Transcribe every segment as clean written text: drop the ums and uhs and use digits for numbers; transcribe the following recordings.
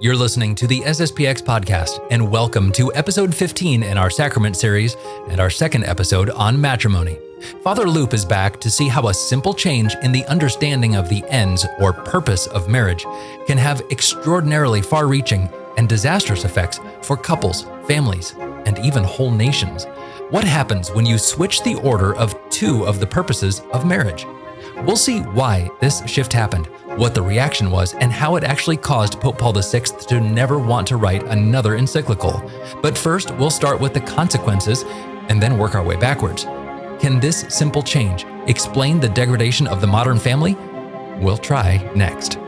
You're listening to the SSPX podcast, and welcome to episode 15 in our Sacrament series and our second episode on matrimony. Father Loop is back to see how a simple change in the understanding of the ends or purpose of marriage can have extraordinarily far-reaching and disastrous effects for couples, families, and even whole nations. What happens when you switch the order of two of the purposes of marriage? We'll see why this shift happened, what the reaction was, and how it actually caused Pope Paul VI to never want to write another encyclical. But first, we'll start with the consequences and then work our way backwards. Can this simple change explain the degradation of the modern family? We'll try next.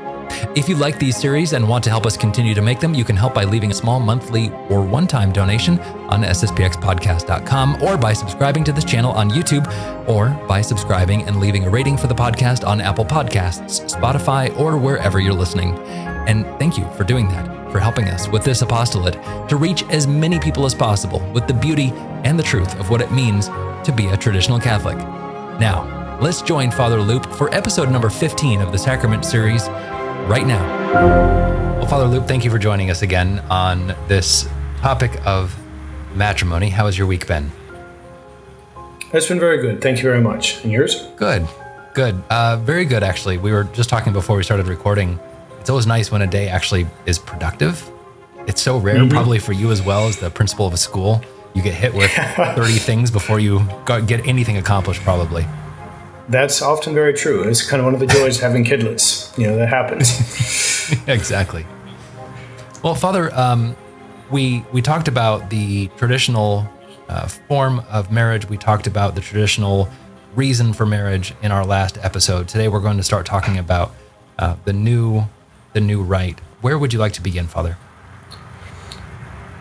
If you like these series and want to help us continue to make them, you can help by leaving a small monthly or one-time donation on sspxpodcast.com, or by subscribing to this channel on YouTube, or by subscribing and leaving a rating for the podcast on Apple Podcasts, Spotify, or wherever you're listening. And thank you for doing that, for helping us with this apostolate to reach as many people as possible with the beauty and the truth of what it means to be a traditional Catholic. Now, let's join Father Loop for episode number 15 of the Sacrament series right now. Well, Father Loop, thank you for joining us again on this topic of matrimony. How has your week been? It's been very good. Thank you very much. And yours? Good. Very good, actually. We were just talking before we started recording. It's always nice when a day actually is productive. It's so rare, probably for you as well as the principal of a school. You get hit with 30 things before you get anything accomplished, probably. That's often very true. It's kind of one of the joys of having kidlets. That happens. Exactly. Well, Father, we talked about the traditional form of marriage. We talked about the traditional reason for marriage in our last episode. Today, we're going to start talking about the new rite. Where would you like to begin, Father?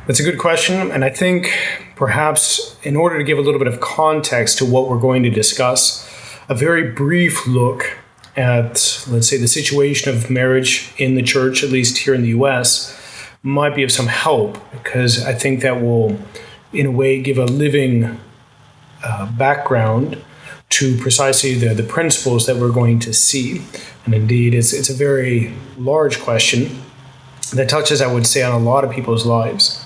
That's a good question. And I think perhaps in order to give a little bit of context to what we're going to discuss, a very brief look at, let's say, the situation of marriage in the church, at least here in the U.S., might be of some help, because I think that will, in a way, give a living background to precisely the principles that we're going to see. And indeed, it's a very large question that touches, I would say, on a lot of people's lives.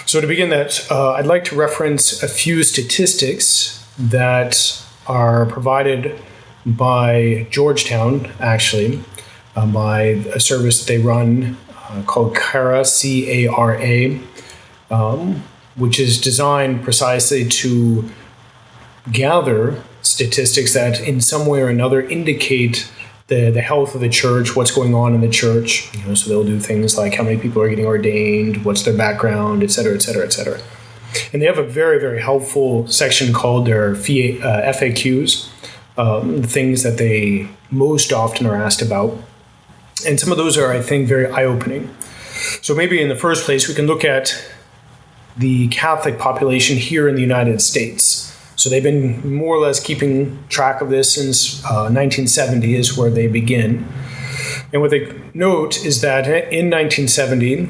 So to begin that, I'd like to reference a few statistics that are provided by Georgetown, actually, by a service that they run called CARA, C-A-R-A, which is designed precisely to gather statistics that in some way or another indicate the health of the church, what's going on in the church. So they'll do things like how many people are getting ordained, what's their background, et cetera, et cetera, et cetera. And they have a very, very helpful section called their FAQs, the things that they most often are asked about. And some of those are, I think, very eye-opening. So maybe in the first place, we can look at the Catholic population here in the United States. So they've been more or less keeping track of this since 1970 is where they begin. And what they note is that in 1970,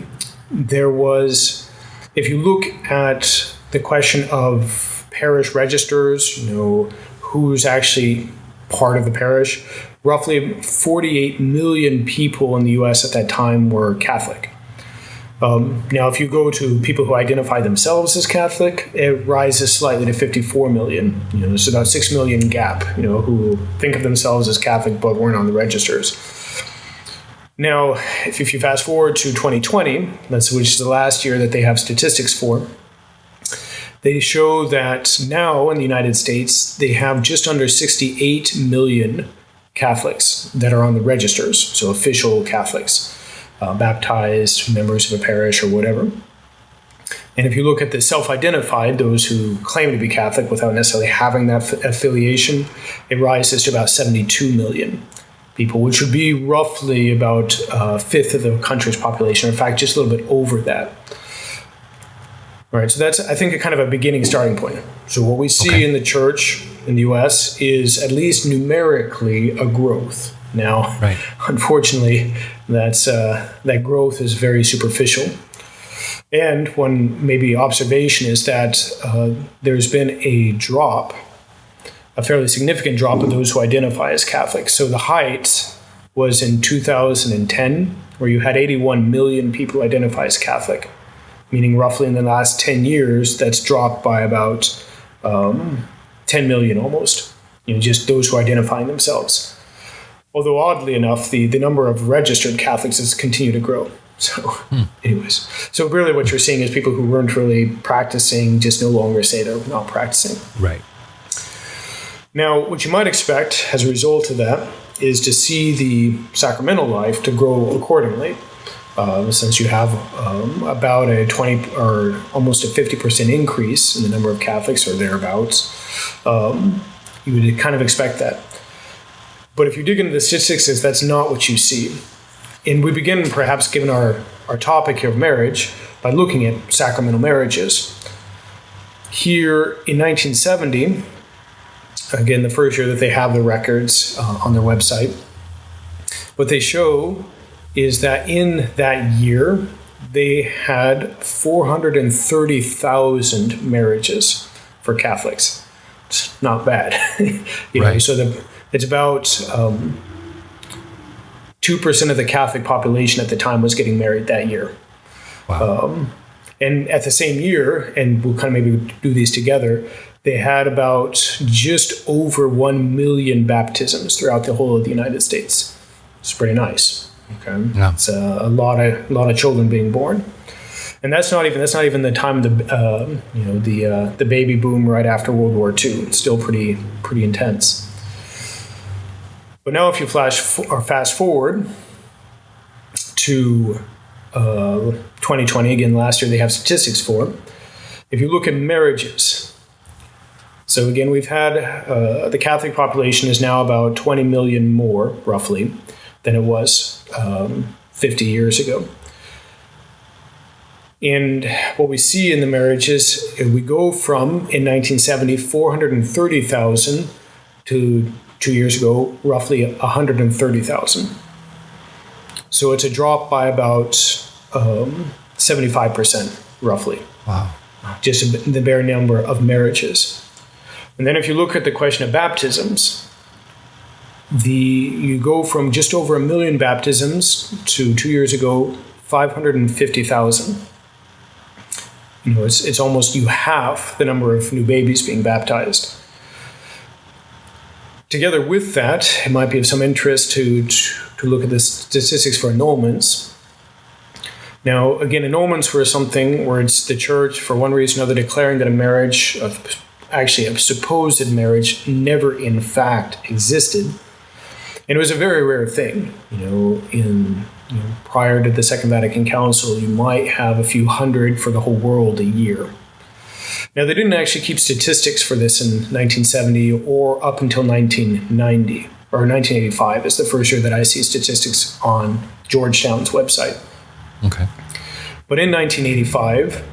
there was, if you look at the question of parish registers, who's actually part of the parish, roughly 48 million people in the U.S. at that time were Catholic. Now, if you go to people who identify themselves as Catholic, it rises slightly to 54 million. It's about 6 million gap, who think of themselves as Catholic but weren't on the registers. Now, if you fast forward to 2020, which is the last year that they have statistics for, they show that now in the United States, they have just under 68 million Catholics that are on the registers, so official Catholics, baptized members of a parish or whatever. And if you look at the self-identified, those who claim to be Catholic without necessarily having that affiliation, it rises to about 72 million people, which would be roughly about a fifth of the country's population. In fact, just a little bit over that. All right, so that's, I think, a kind of a beginning starting point. So what we see in the church in the U.S. is at least numerically a growth. Now, Unfortunately, that growth is very superficial. And one maybe observation is that there's been a fairly significant drop of those who identify as Catholic. So the height was in 2010, where you had 81 million people identify as Catholic, meaning roughly in the last 10 years, that's dropped by about 10 million almost, just those who are identifying themselves. Although oddly enough, the number of registered Catholics has continued to grow. So anyways, so really what you're seeing is people who weren't really practicing just no longer say they're not practicing. Right. Now, what you might expect as a result of that is to see the sacramental life to grow accordingly. Since you have about a 20 or almost a 50% increase in the number of Catholics or thereabouts, you would kind of expect that. But if you dig into the statistics, that's not what you see. And we begin, perhaps, given our topic here of marriage, by looking at sacramental marriages. Here in 1970, again, the first year that they have the records on their website, what they show is that in that year, they had 430,000 marriages for Catholics. It's not bad. Right. So it's about 2% of the Catholic population at the time was getting married that year. Wow. And at the same year, and we'll kind of maybe do these together, they had about just over 1 million baptisms throughout the whole of the United States. It's pretty nice. Okay, yeah. It's a lot of children being born, and that's not even the time of the baby boom right after World War II. It's still pretty intense. But now, if you fast forward to 2020, again, last year they have statistics for. If you look at marriages, so again, we've had the Catholic population is now about 20 million more, roughly, than it was 50 years ago. And what we see in the marriages, we go from, in 1970, 430,000 to 2 years ago, roughly 130,000. So it's a drop by about 75%, roughly. Wow. Just the bare number of marriages. And then if you look at the question of baptisms, you go from just over 1 million baptisms to 2 years ago, 550,000. It's almost you half the number of new babies being baptized. Together with that, it might be of some interest to look at the statistics for annulments. Now, again, annulments were something where it's the church, for one reason or another, declaring that a supposed marriage never in fact existed. And it was a very rare thing. Prior to the Second Vatican Council, you might have a few hundred for the whole world a year. Now, they didn't actually keep statistics for this in 1970 or up until 1990, or 1985 is the first year that I see statistics on Georgetown's website. Okay. But in 1985,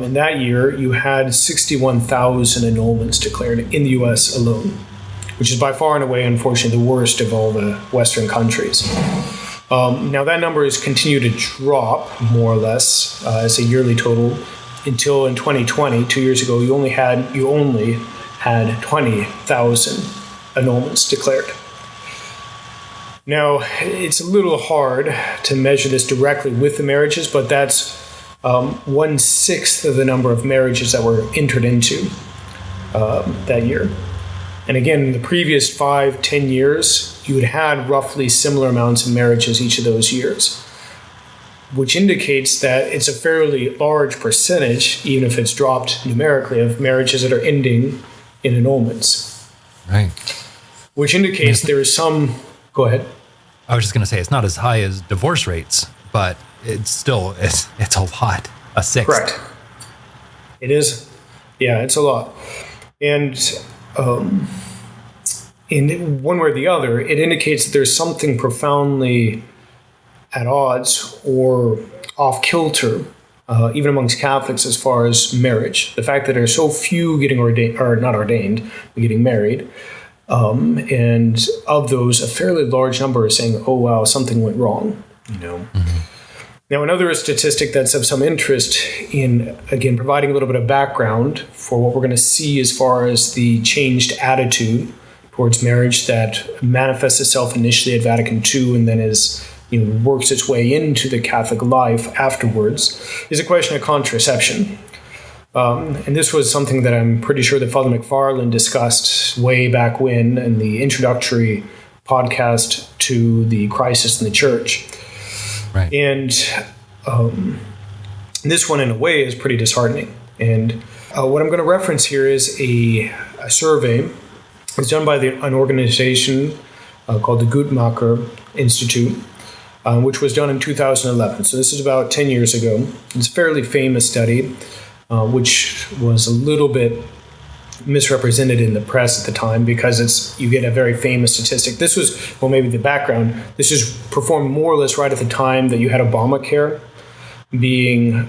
in that year, you had 61,000 annulments declared in the U.S. alone, which is by far and away, unfortunately, the worst of all the Western countries. Now, that number has continued to drop, more or less, as a yearly total, until in 2020, 2 years ago, you only had 20,000 annulments declared. Now, it's a little hard to measure this directly with the marriages, but that's 1/6 of the number of marriages that were entered into that year. And again, in the previous 5-10 years, you had had roughly similar amounts of marriages each of those years, which indicates that it's a fairly large percentage, even if it's dropped numerically, of marriages that are ending in annulments. Right. Which indicates there is some... Go ahead. I was just going to say, it's not as high as divorce rates, but it's still, it's a lot, a sixth. Correct. It is. Yeah, it's a lot. And in one way or the other, it indicates that there's something profoundly at odds or off kilter, even amongst Catholics, as far as marriage. The fact that there are so few getting getting married, and of those, a fairly large number are saying, "Oh wow, something went wrong." Mm-hmm. Now, another statistic that's of some interest in, again, providing a little bit of background for what we're going to see as far as the changed attitude towards marriage that manifests itself initially at Vatican II and then is works its way into the Catholic life afterwards, is a question of contraception. And this was something that I'm pretty sure that Father McFarland discussed way back when in the introductory podcast to the Crisis in the Church. Right. And this one, in a way, is pretty disheartening. And what I'm going to reference here is a survey. It's done by an organization called the Guttmacher Institute, which was done in 2011. So this is about 10 years ago. It's a fairly famous study, which was a little bit misrepresented in the press at the time because you get a very famous statistic. This was, well, maybe the background. This is performed more or less right at the time that you had Obamacare being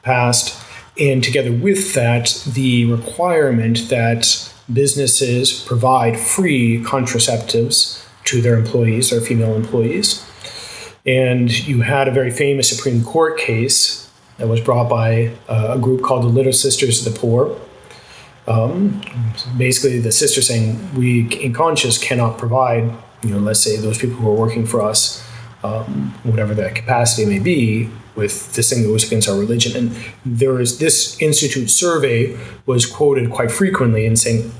passed, and together with that, the requirement that businesses provide free contraceptives to their employees, their female employees. And you had a very famous Supreme Court case that was brought by a group called the Little Sisters of the Poor. Basically, the sisters saying, we in conscience cannot provide, let's say those people who are working for us, whatever that capacity may be, with this thing that goes against our religion. And this institute survey was quoted quite frequently in saying,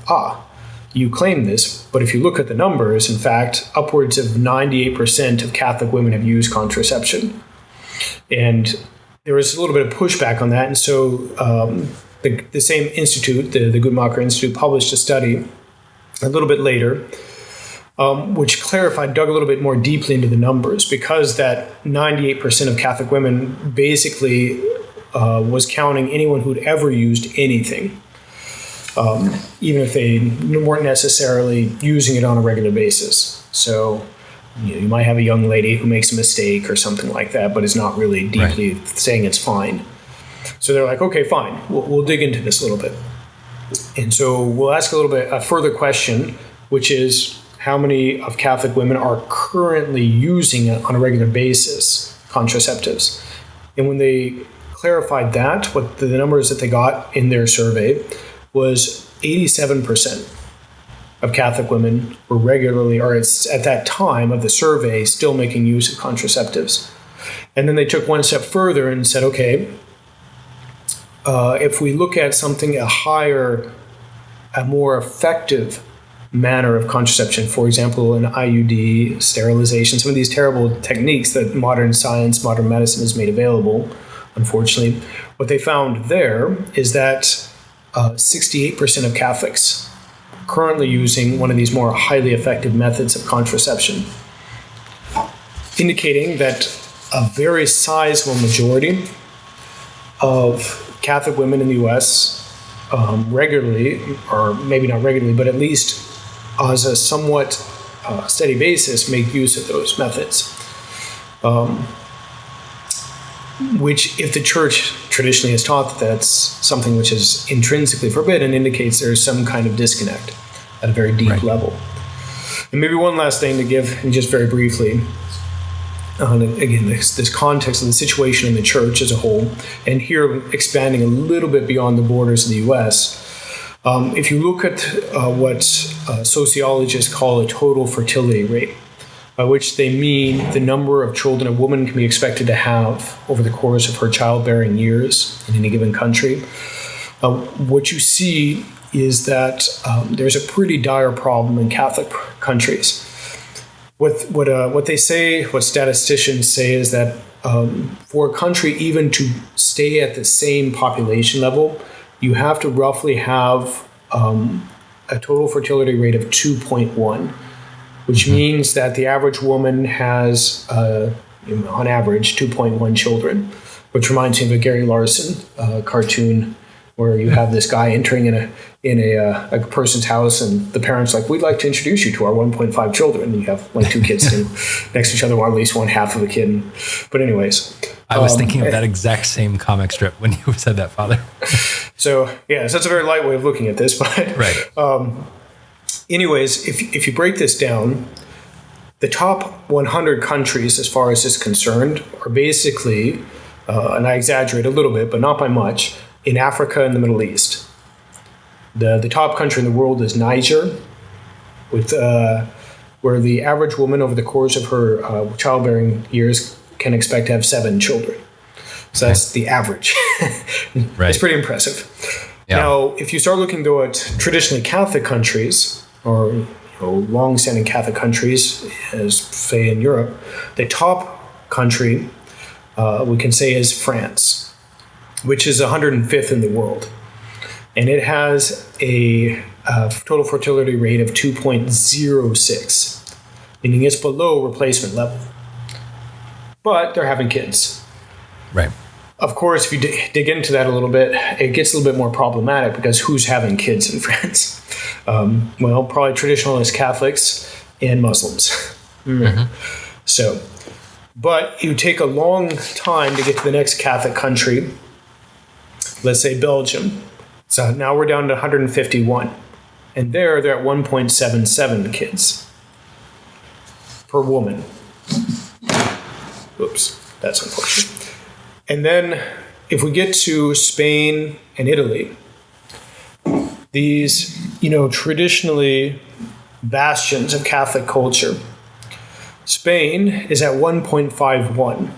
you claim this, but if you look at the numbers, in fact, upwards of 98% of Catholic women have used contraception. And there was a little bit of pushback on that. And so the same institute, the Guttmacher Institute, published a study a little bit later, which dug a little bit more deeply into the numbers, because that 98% of Catholic women basically was counting anyone who'd ever used anything, even if they weren't necessarily using it on a regular basis. So you might have a young lady who makes a mistake or something like that, but is not really deeply saying it's fine. So they're like, okay, fine, we'll dig into this a little bit. And so we'll ask a further question, which is, how many of Catholic women are currently using it on a regular basis, contraceptives? And when they clarified that, what the numbers that they got in their survey was 87% of Catholic women were regularly, or it's at that time of the survey, still making use of contraceptives. And then they took one step further and said, okay, if we look at something a more effective manner of contraception, for example, an IUD, sterilization, some of these terrible techniques that modern science, modern medicine has made available, unfortunately, what they found there is that 68% of Catholics are currently using one of these more highly effective methods of contraception, indicating that a very sizable majority of Catholic women in the U.S. Regularly, or maybe not regularly, but at least as a somewhat steady basis, make use of those methods. Which, if the church traditionally has taught that that's something which is intrinsically forbidden, indicates there's some kind of disconnect at a very deep level. And maybe one last thing to give, and just very briefly, again, this context of the situation in the church as a whole, and here expanding a little bit beyond the borders of the U.S., if you look at what sociologists call a total fertility rate, by which they mean the number of children a woman can be expected to have over the course of her childbearing years in any given country, what you see is that there's a pretty dire problem in Catholic countries. What they say, what statisticians say, is that for a country even to stay at the same population level, you have to roughly have a total fertility rate of 2.1, which means that the average woman has, on average, 2.1 children, which reminds me of a Gary Larson cartoon where you have this guy entering in a person's house, and the parents like, we'd like to introduce you to our 1.5 children. And you have like two kids sitting next to each other, or at least one half of a kid. But anyways. I was thinking of that exact same comic strip when you said that, Father. So that's a very light way of looking at this. But anyways, if you break this down, the top 100 countries, as far as this is concerned, are basically, and I exaggerate a little bit, but not by much, in Africa and the Middle East. The top country in the world is Niger, with where the average woman over the course of her childbearing years can expect to have 7 children. So that's the average. Right. It's pretty impressive. Yeah. Now, if you start looking, though, at traditionally Catholic countries, or long-standing Catholic countries, as say in Europe, the top country we can say is France, which is 105th in the world. And it has a total fertility rate of 2.06, meaning it's below replacement level. But they're having kids. Right. Of course, if you dig into that a little bit, it gets a little bit more problematic because who's having kids in France? Well, probably traditionalist Catholics and Muslims. Mm-hmm. So, but you take a long time to get to the next Catholic country, let's say Belgium. So now we're down to 151. And they're at 1.77 kids per woman. Oops, that's unfortunate. And then if we get to Spain and Italy, these, traditionally bastions of Catholic culture, Spain is at 1.51,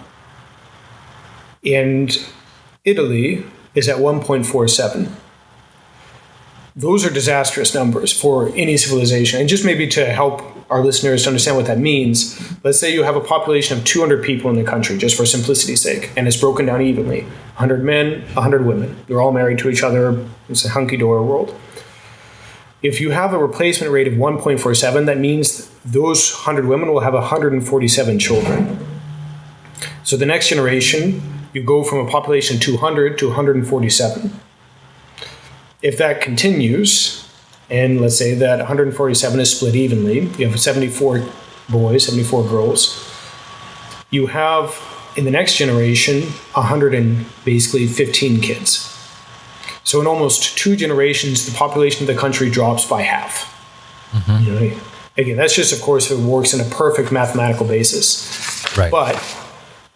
and Italy is at 1.47. Those are disastrous numbers for any civilization. And just maybe to help our listeners to understand what that means, let's say you have a population of 200 people in the country, just for simplicity's sake, and it's broken down evenly. 100 men, 100 women. They're all married to each other. It's a hunky-dory world. If you have a replacement rate of 1.47, that means those 100 women will have 147 children. So the next generation, you go from a population of 200 to 147. If that continues, and let's say that 147 is split evenly, you have 74 boys, 74 girls, you have, in the next generation, 15 kids. So in almost 2 generations, the population of the country drops by half. Mm-hmm. Again, that's just, of course, if it works in a perfect mathematical basis. Right. But,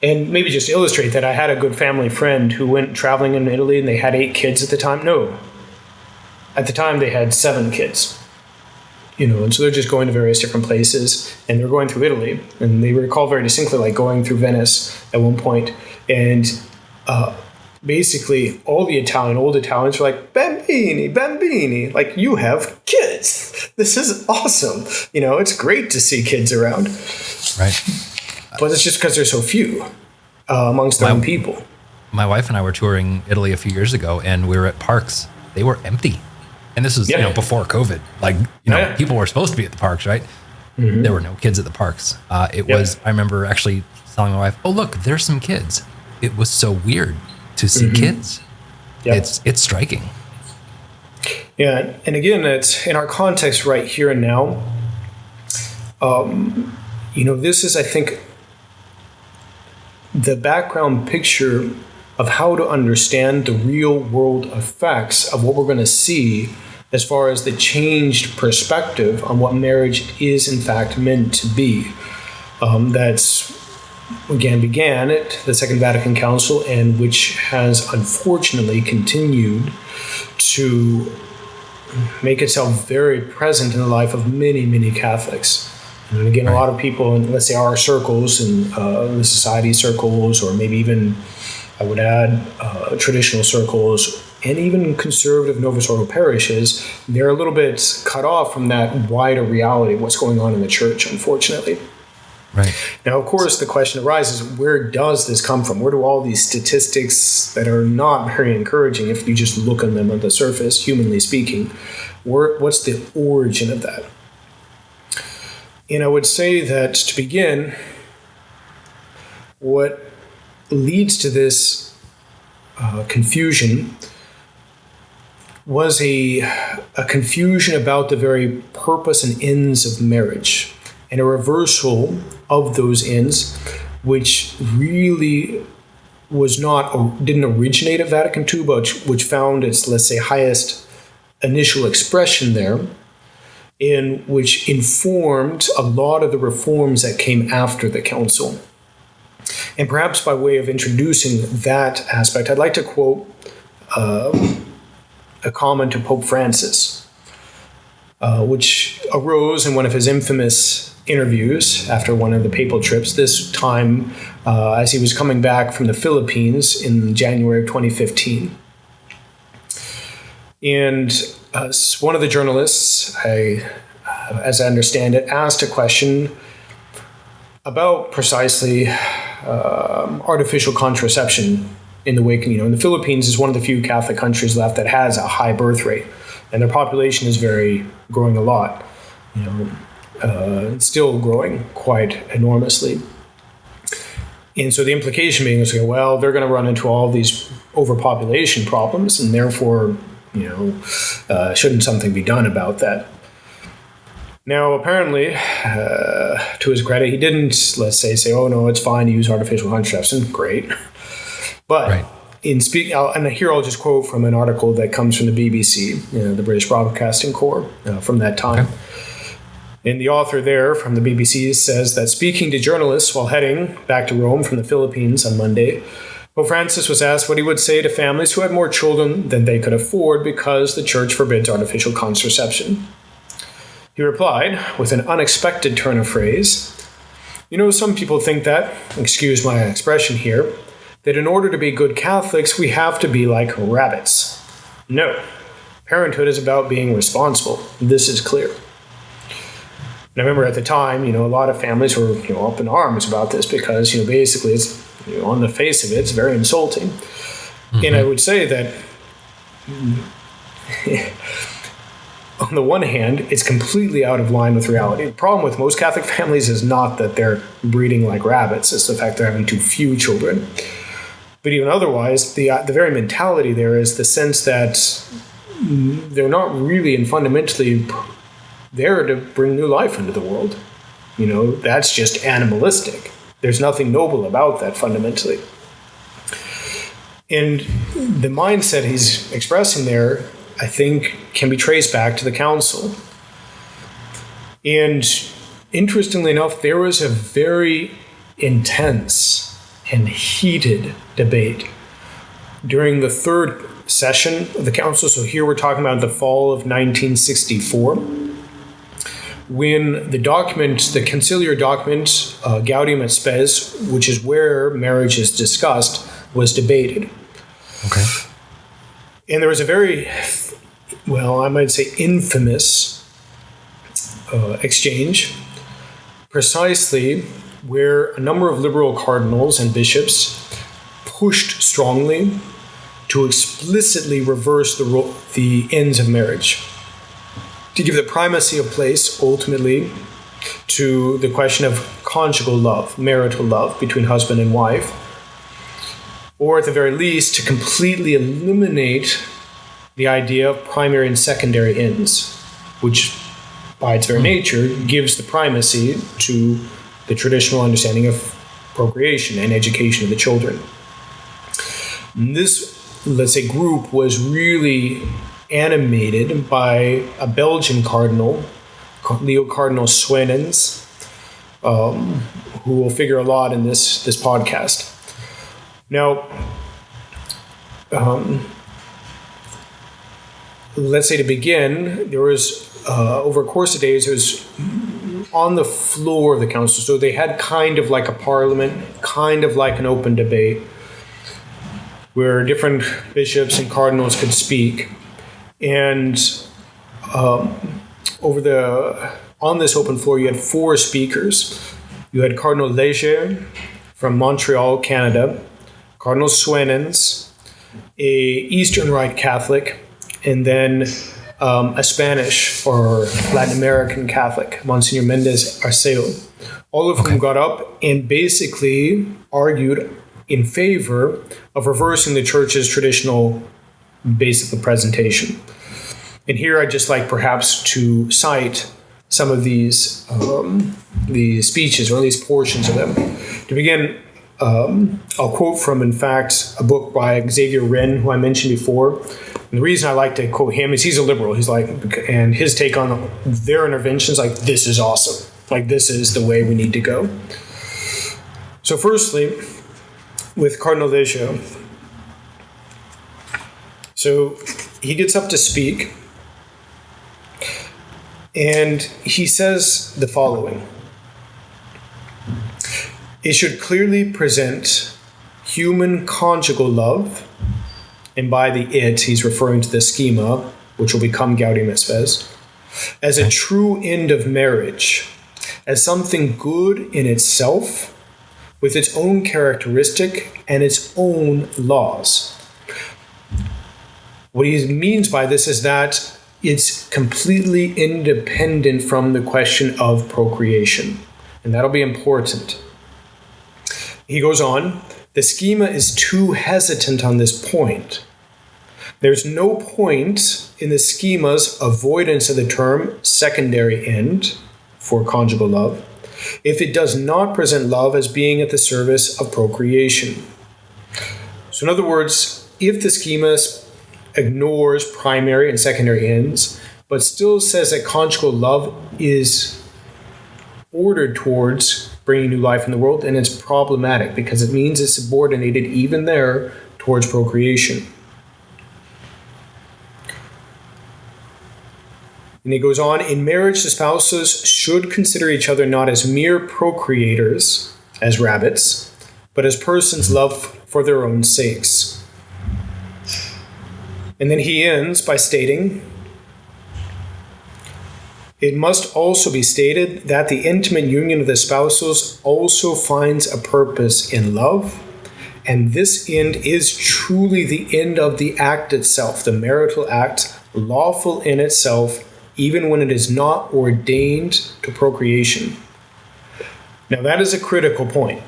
and maybe just to illustrate that, I had a good family friend who went traveling in Italy and they had 8 kids at the time. No. At the time, they had 7 kids. And so they're just going to various different places, and they're going through Italy. And they recall very distinctly, like, going through Venice at one point, and basically all the old Italians were like, bambini, like, you have kids. This is awesome. It's great to see kids around. Right. But it's just because there's so few amongst their own people. My wife and I were touring Italy a few years ago, and we were at parks. They were empty. And this was, before COVID. Like, people were supposed to be at the parks, right? Mm-hmm. There were no kids at the parks. I remember actually telling my wife, oh, look, there's some kids. It was so weird to see kids. Yep. It's striking. Yeah. And again, it's in our context right here and now. This is, I think, the background picture of how to understand the real world effects of what we're going to see as far as the changed perspective on what marriage is in fact meant to be. That's, again, began at the Second Vatican Council, and which has unfortunately continued to make itself very present in the life of many, many Catholics. And again, a lot of people in, let's say, our circles and the society circles, or maybe even, I would add, traditional circles, and even conservative Novus Ordo parishes, they're a little bit cut off from that wider reality of what's going on in the church, unfortunately. Right. Now, of course, the question arises, where does this come from? Where do all these statistics that are not very encouraging, if you just look at them on the surface, humanly speaking, what's the origin of that? And I would say that, to begin, what leads to this confusion was a confusion about the very purpose and ends of marriage, and a reversal of those ends, which really didn't originate at Vatican II, but which found its, let's say, highest initial expression there, in which informed a lot of the reforms that came after the council. And perhaps by way of introducing that aspect, I'd like to quote a comment to Pope Francis, which arose in one of his infamous interviews after one of the papal trips, this time as he was coming back from the Philippines in January of 2015. And one of the journalists, as I understand it, asked a question about precisely artificial contraception in the wake. In the Philippines is one of the few Catholic countries left that has a high birth rate, and their population is growing a lot. It's still growing quite enormously. And so the implication being is, well, they're going to run into all these overpopulation problems, and therefore, shouldn't something be done about that? Now, apparently, to his credit, he didn't, let's say, oh no, it's fine to use artificial contraception. Great. But right. and here I'll just quote from an article that comes from the BBC, the British Broadcasting Corps, from that time. Okay. And the author there from the BBC says that speaking to journalists while heading back to Rome from the Philippines on Monday, Pope Francis was asked what he would say to families who had more children than they could afford because the church forbids artificial contraception. He replied, with an unexpected turn of phrase, some people think that, excuse my expression here, that in order to be good Catholics, we have to be like rabbits. No. Parenthood is about being responsible. This is clear. And I remember at the time, a lot of families were, up in arms about this because, basically it's, on the face of it, it's very insulting. Mm-hmm. And I would say that on the one hand, it's completely out of line with reality. The problem with most Catholic families is not that they're breeding like rabbits, it's the fact they're having too few children. But even otherwise, the very mentality there is the sense that they're not really and fundamentally there to bring new life into the world. That's just animalistic. There's nothing noble about that fundamentally. And the mindset he's expressing there, I think, can be traced back to the council. And interestingly enough, there was a very intense and heated debate during the third session of the council. So here we're talking about the fall of 1964, when the conciliar document, Gaudium et Spes, which is where marriage is discussed, was debated. Okay. And there was a very, I might say infamous exchange, precisely where a number of liberal cardinals and bishops pushed strongly to explicitly reverse the ends of marriage, to give the primacy of place, ultimately, to the question of conjugal love, marital love between husband and wife, or at the very least, to completely eliminate the idea of primary and secondary ends, which, by its very nature, gives the primacy to the traditional understanding of procreation and education of the children. And this, let's say, group was really animated by a Belgian cardinal, Leo Cardinal Swenens, who will figure a lot in this podcast. Now, let's say to begin, there was, over a course of days, there was on the floor of the council, so they had kind of like a parliament, kind of like an open debate, where different bishops and cardinals could speak. And on this open floor, you had four speakers. You had Cardinal Léger from Montreal, Canada, Cardinal Swenens, a Eastern Rite Catholic, and then a Spanish or Latin American Catholic, Monsignor Mendez Arceo, all of whom got up and basically argued in favor of reversing the church's traditional basic presentation. And here I'd just like perhaps to cite some of these speeches, or at least portions of them. To begin, I'll quote from, in fact, a book by Xavier Wren, who I mentioned before. And the reason I like to quote him is he's a liberal. He's like, and his take on their interventions, like, this is awesome. Like, this is the way we need to go. So firstly, with Cardinal Léger. So he gets up to speak, and he says the following. It should clearly present human conjugal love, and by the it, he's referring to the schema, which will become Gaudium et Spes, as a true end of marriage, as something good in itself, with its own characteristic and its own laws. What he means by this is that it's completely independent from the question of procreation, and that'll be important. He goes on, the schema is too hesitant on this point. There's no point in the schema's avoidance of the term secondary end for conjugal love if it does not present love as being at the service of procreation. So in other words, if the schema ignores primary and secondary ends, but still says that conjugal love is ordered towards bringing new life in the world, and it's problematic because it means it's subordinated even there towards procreation. And he goes on, in marriage, the spouses should consider each other not as mere procreators, as rabbits, but as persons loved for their own sakes. And then he ends by stating, it must also be stated that the intimate union of the spouses also finds a purpose in love, and this end is truly the end of the act itself, the marital act, lawful in itself, even when it is not ordained to procreation. Now that is a critical point,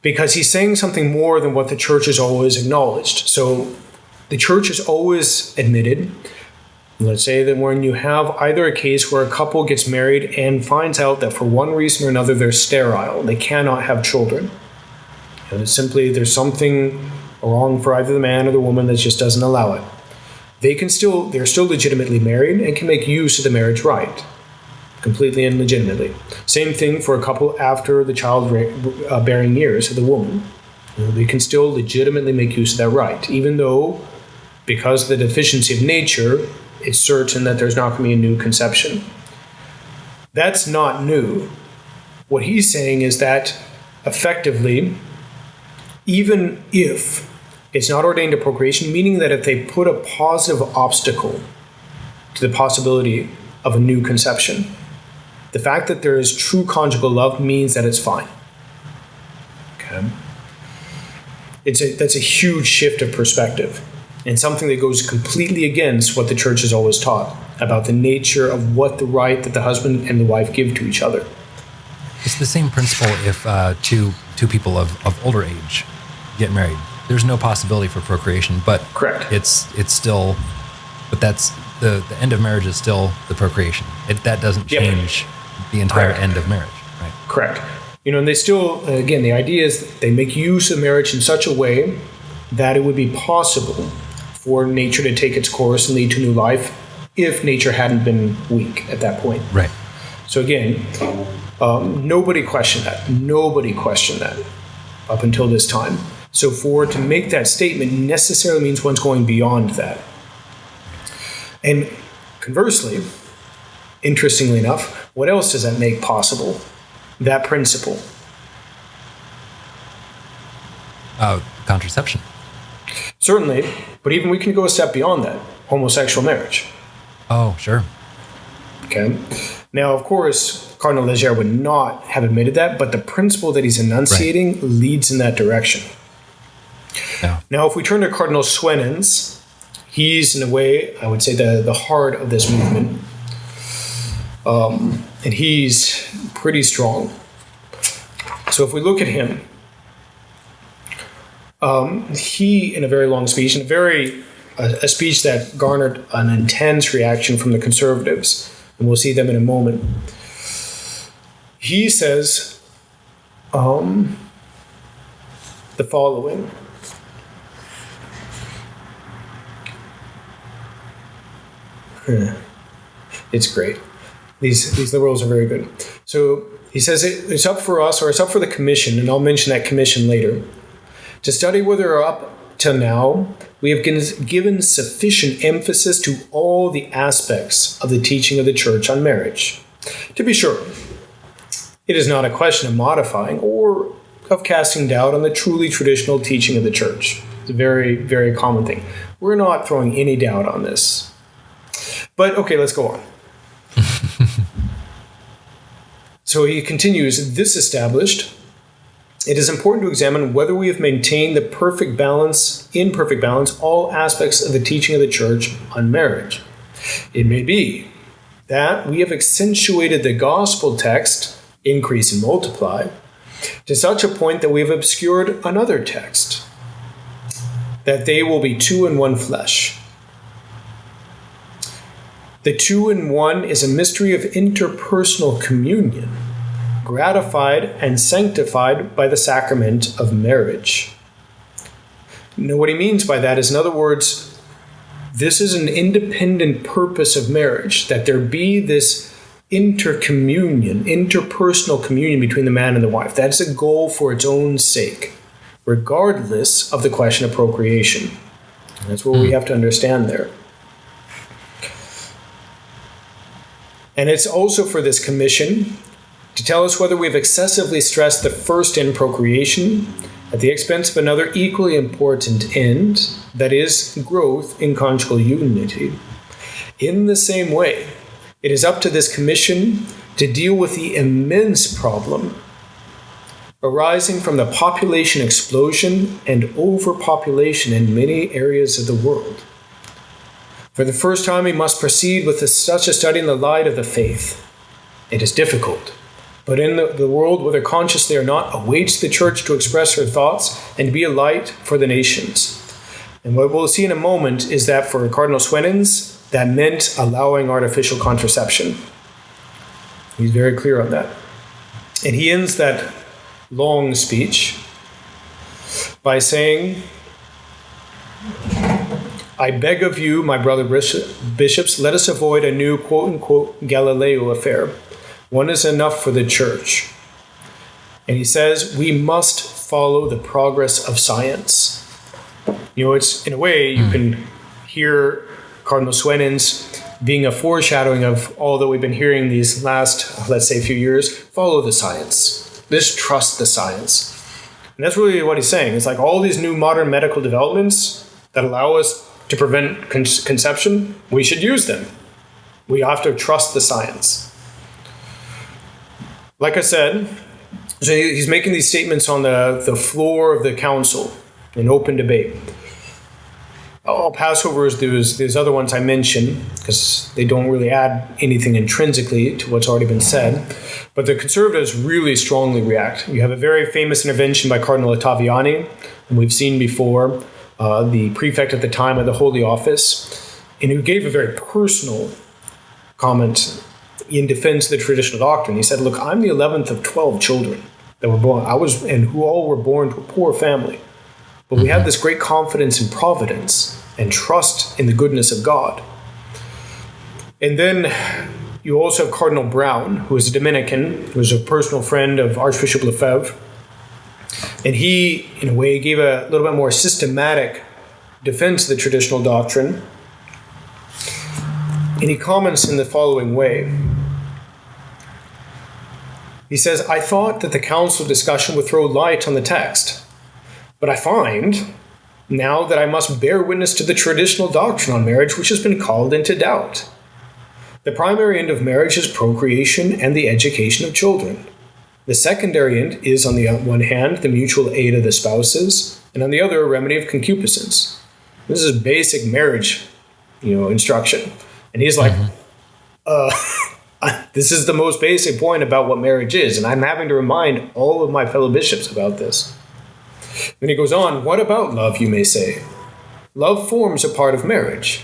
because he's saying something more than what the church has always acknowledged. So the church has always admitted, let's say that when you have either a case where a couple gets married and finds out that for one reason or another they're sterile, they cannot have children. And it's simply there's something wrong for either the man or the woman that just doesn't allow it. They're still legitimately married and can make use of the marriage right, completely and legitimately. Same thing for a couple after the child bearing years of the woman. They can still legitimately make use of that right, even though, because of the deficiency of nature, it's certain that there's not going to be a new conception. That's not new. What he's saying is that, effectively, even if it's not ordained to procreation, meaning that if they put a positive obstacle to the possibility of a new conception, the fact that there is true conjugal love means that it's fine. Okay? That's a huge shift of perspective, and something that goes completely against what the church has always taught about the nature of what the right that the husband and the wife give to each other. It's the same principle if two people of older age get married. There's no possibility for procreation, but correct. It's still, but that's the end of marriage is still the procreation. That doesn't change the entire end of marriage, right? Correct. And they still, again, the idea is that they make use of marriage in such a way that it would be possible for nature to take its course and lead to new life if nature hadn't been weak at that point. Right. So again, nobody questioned that. Nobody questioned that up until this time. So to make that statement necessarily means one's going beyond that. And conversely, interestingly enough, what else does that make possible? That principle. Contraception. Certainly, but even we can go a step beyond that. Homosexual marriage. Oh, sure. Okay. Now, of course, Cardinal Leger would not have admitted that, but the principle that he's enunciating leads in that direction. Yeah. Now, if we turn to Cardinal Suenens, he's, in a way, I would say, the heart of this movement. And he's pretty strong. So if we look at him, he, in a very long speech, and a speech that garnered an intense reaction from the conservatives, and we'll see them in a moment, he says the following. It's great. These liberals are very good. So he says it's up for us, or it's up for the commission, and I'll mention that commission later, to study whether up till now we have given sufficient emphasis to all the aspects of the teaching of the church on marriage. To be sure, It is not a question of modifying or of casting doubt on the truly traditional teaching of the church. It's a very, very common thing. We're not throwing any doubt on this. But okay, let's go on. So he continues, this established, it is important to examine whether we have maintained in perfect balance, all aspects of the teaching of the church on marriage. It may be that we have accentuated the gospel text, increase and multiply, to such a point that we have obscured another text, that they will be two in one flesh. The two in one is a mystery of interpersonal communion, gratified and sanctified by the sacrament of marriage. Now, what he means by that is, in other words, this is an independent purpose of marriage, that there be this intercommunion, interpersonal communion between the man and the wife. That's a goal for its own sake, regardless of the question of procreation. And that's what we have to understand there. And it's also for this commission to tell us whether we've excessively stressed the first end, procreation, at the expense of another equally important end, that is, growth in conjugal unity. In the same way, it is up to this commission to deal with the immense problem arising from the population explosion and overpopulation in many areas of the world. For the first time, we must proceed with such a study in the light of the faith. It is difficult, but in the world, whether consciously or not, awaits the church to express her thoughts and be a light for the nations. And what we'll see in a moment is that for Cardinal Swenens, that meant allowing artificial contraception. He's very clear on that. And he ends that long speech by saying, I beg of you, my brother bishops, let us avoid a new quote-unquote Galileo affair. One is enough for the church. And he says, we must follow the progress of science. You know, it's in a way you can hear Cardinal Swenens being a foreshadowing of all that we've been hearing these last, let's say, few years. Follow the science. Just trust the science. And that's really what he's saying. It's like all these new modern medical developments that allow us to prevent conception, we should use them. We have to trust the science. Like I said, so he's making these statements on the floor of the council in open debate. I'll pass over these other ones I mentioned because they don't really add anything intrinsically to what's already been said. But the conservatives really strongly react. You have a very famous intervention by Cardinal Ottaviani, and we've seen before, the prefect at the time of the Holy Office, and who gave a very personal comment in defense of the traditional doctrine. He said, look, I'm the 11th of 12 children that were born. Who all were born to a poor family. But we have this great confidence in providence and trust in the goodness of God. And then you also have Cardinal Brown, who is a Dominican, who is a personal friend of Archbishop Lefebvre. And he, in a way, gave a little bit more systematic defense of the traditional doctrine. And he comments in the following way. He says, I thought that the council discussion would throw light on the text. But I find now that I must bear witness to the traditional doctrine on marriage, which has been called into doubt. The primary end of marriage is procreation and the education of children. The secondary end is, on the one hand, the mutual aid of the spouses, and on the other, a remedy of concupiscence. This is basic marriage, instruction. And he's like, this is the most basic point about what marriage is, and I'm having to remind all of my fellow bishops about this. Then he goes on, what about love, you may say? Love forms a part of marriage.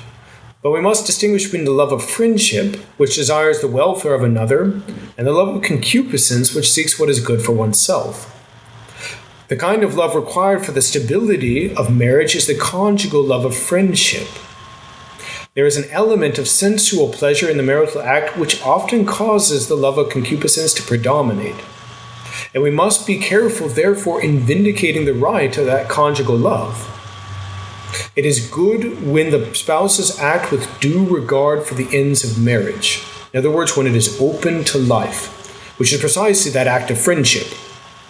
But we must distinguish between the love of friendship, which desires the welfare of another, and the love of concupiscence, which seeks what is good for oneself. The kind of love required for the stability of marriage is the conjugal love of friendship. There is an element of sensual pleasure in the marital act which often causes the love of concupiscence to predominate. And we must be careful, therefore, in vindicating the right of that conjugal love. It is good when the spouses act with due regard for the ends of marriage. In other words, when it is open to life, which is precisely that act of friendship.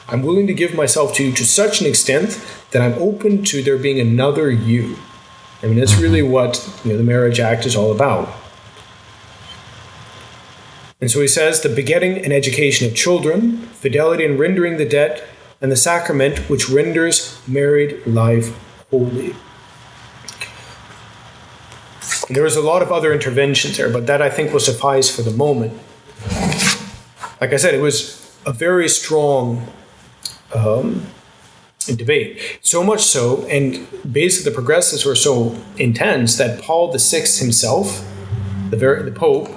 I'm willing to give myself to you to such an extent that I'm open to there being another you. I mean, that's really what the marriage act is all about. And so he says, the begetting and education of children, fidelity in rendering the debt, and the sacrament which renders married life holy. And there was a lot of other interventions there, but that I think will suffice for the moment. Like I said, it was a very strong debate. So much so, and basically the progressives were so intense that Paul VI himself, the Pope,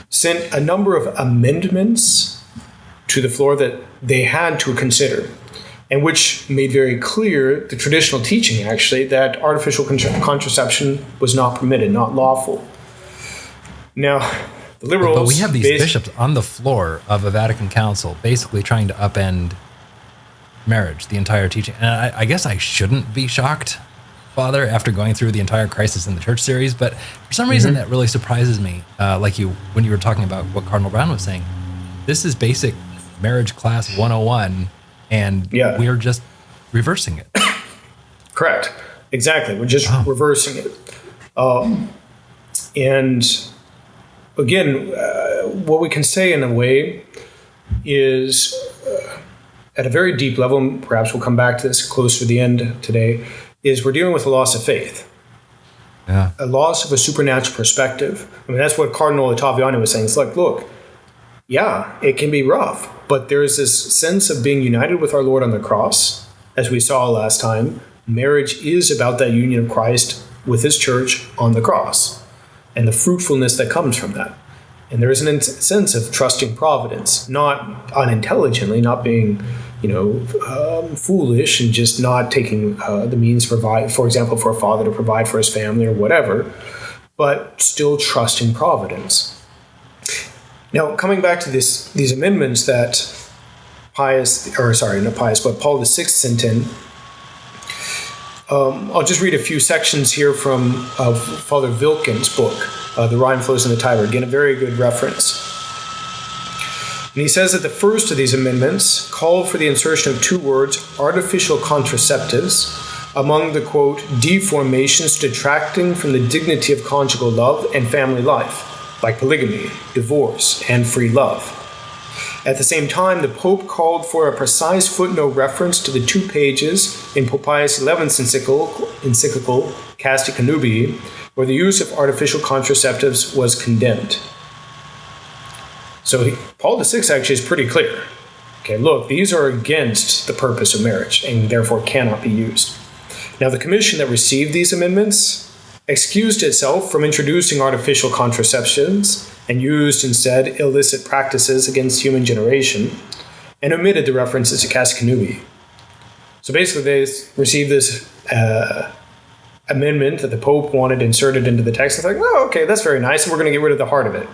sent a number of amendments to the floor that they had to consider, and which made very clear the traditional teaching, actually, that artificial contraception was not permitted, not lawful. Now, the liberals... But we have these bishops on the floor of a Vatican Council basically trying to upend marriage, the entire teaching. And I guess I shouldn't be shocked, Father, after going through the entire Crisis in the Church series, but for some reason that really surprises me, when you were talking about what Cardinal Brown was saying. This is basic marriage class 101, and we're just reversing it. Correct. Exactly. We're just reversing it. And again, what we can say in a way is, at a very deep level, and perhaps we'll come back to this close to the end today, is we're dealing with a loss of faith. Yeah. A loss of a supernatural perspective. I mean, that's what Cardinal Ottaviani was saying. It's like, look, yeah, it can be rough, but there's this sense of being united with our Lord on the cross. As we saw last time, marriage is about that union of Christ with his church on the cross and the fruitfulness that comes from that. And there is a sense of trusting providence, not unintelligently, not being, foolish and just not taking the means to provide, for example, for a father to provide for his family or whatever, but still trusting providence. Now, coming back to these amendments that Paul VI sent in, I'll just read a few sections here from Father Wilken's book, The Rhine Flows in the Tiber. Again, a very good reference. And he says that the first of these amendments called for the insertion of two words, artificial contraceptives, among the, quote, deformations detracting from the dignity of conjugal love and family life, like polygamy, divorce, and free love. At the same time, the Pope called for a precise footnote reference to the 2 pages in Pope Pius XI's encyclical Casti Connubii, where the use of artificial contraceptives was condemned. So Paul VI actually is pretty clear. Okay, look, these are against the purpose of marriage and therefore cannot be used. Now, the commission that received these amendments excused itself from introducing artificial contraceptions and used instead illicit practices against human generation, and omitted the references to Casti Connubii. So basically, they received this amendment that the Pope wanted inserted into the text. It's like, oh, okay, that's very nice, and we're going to get rid of the heart of it.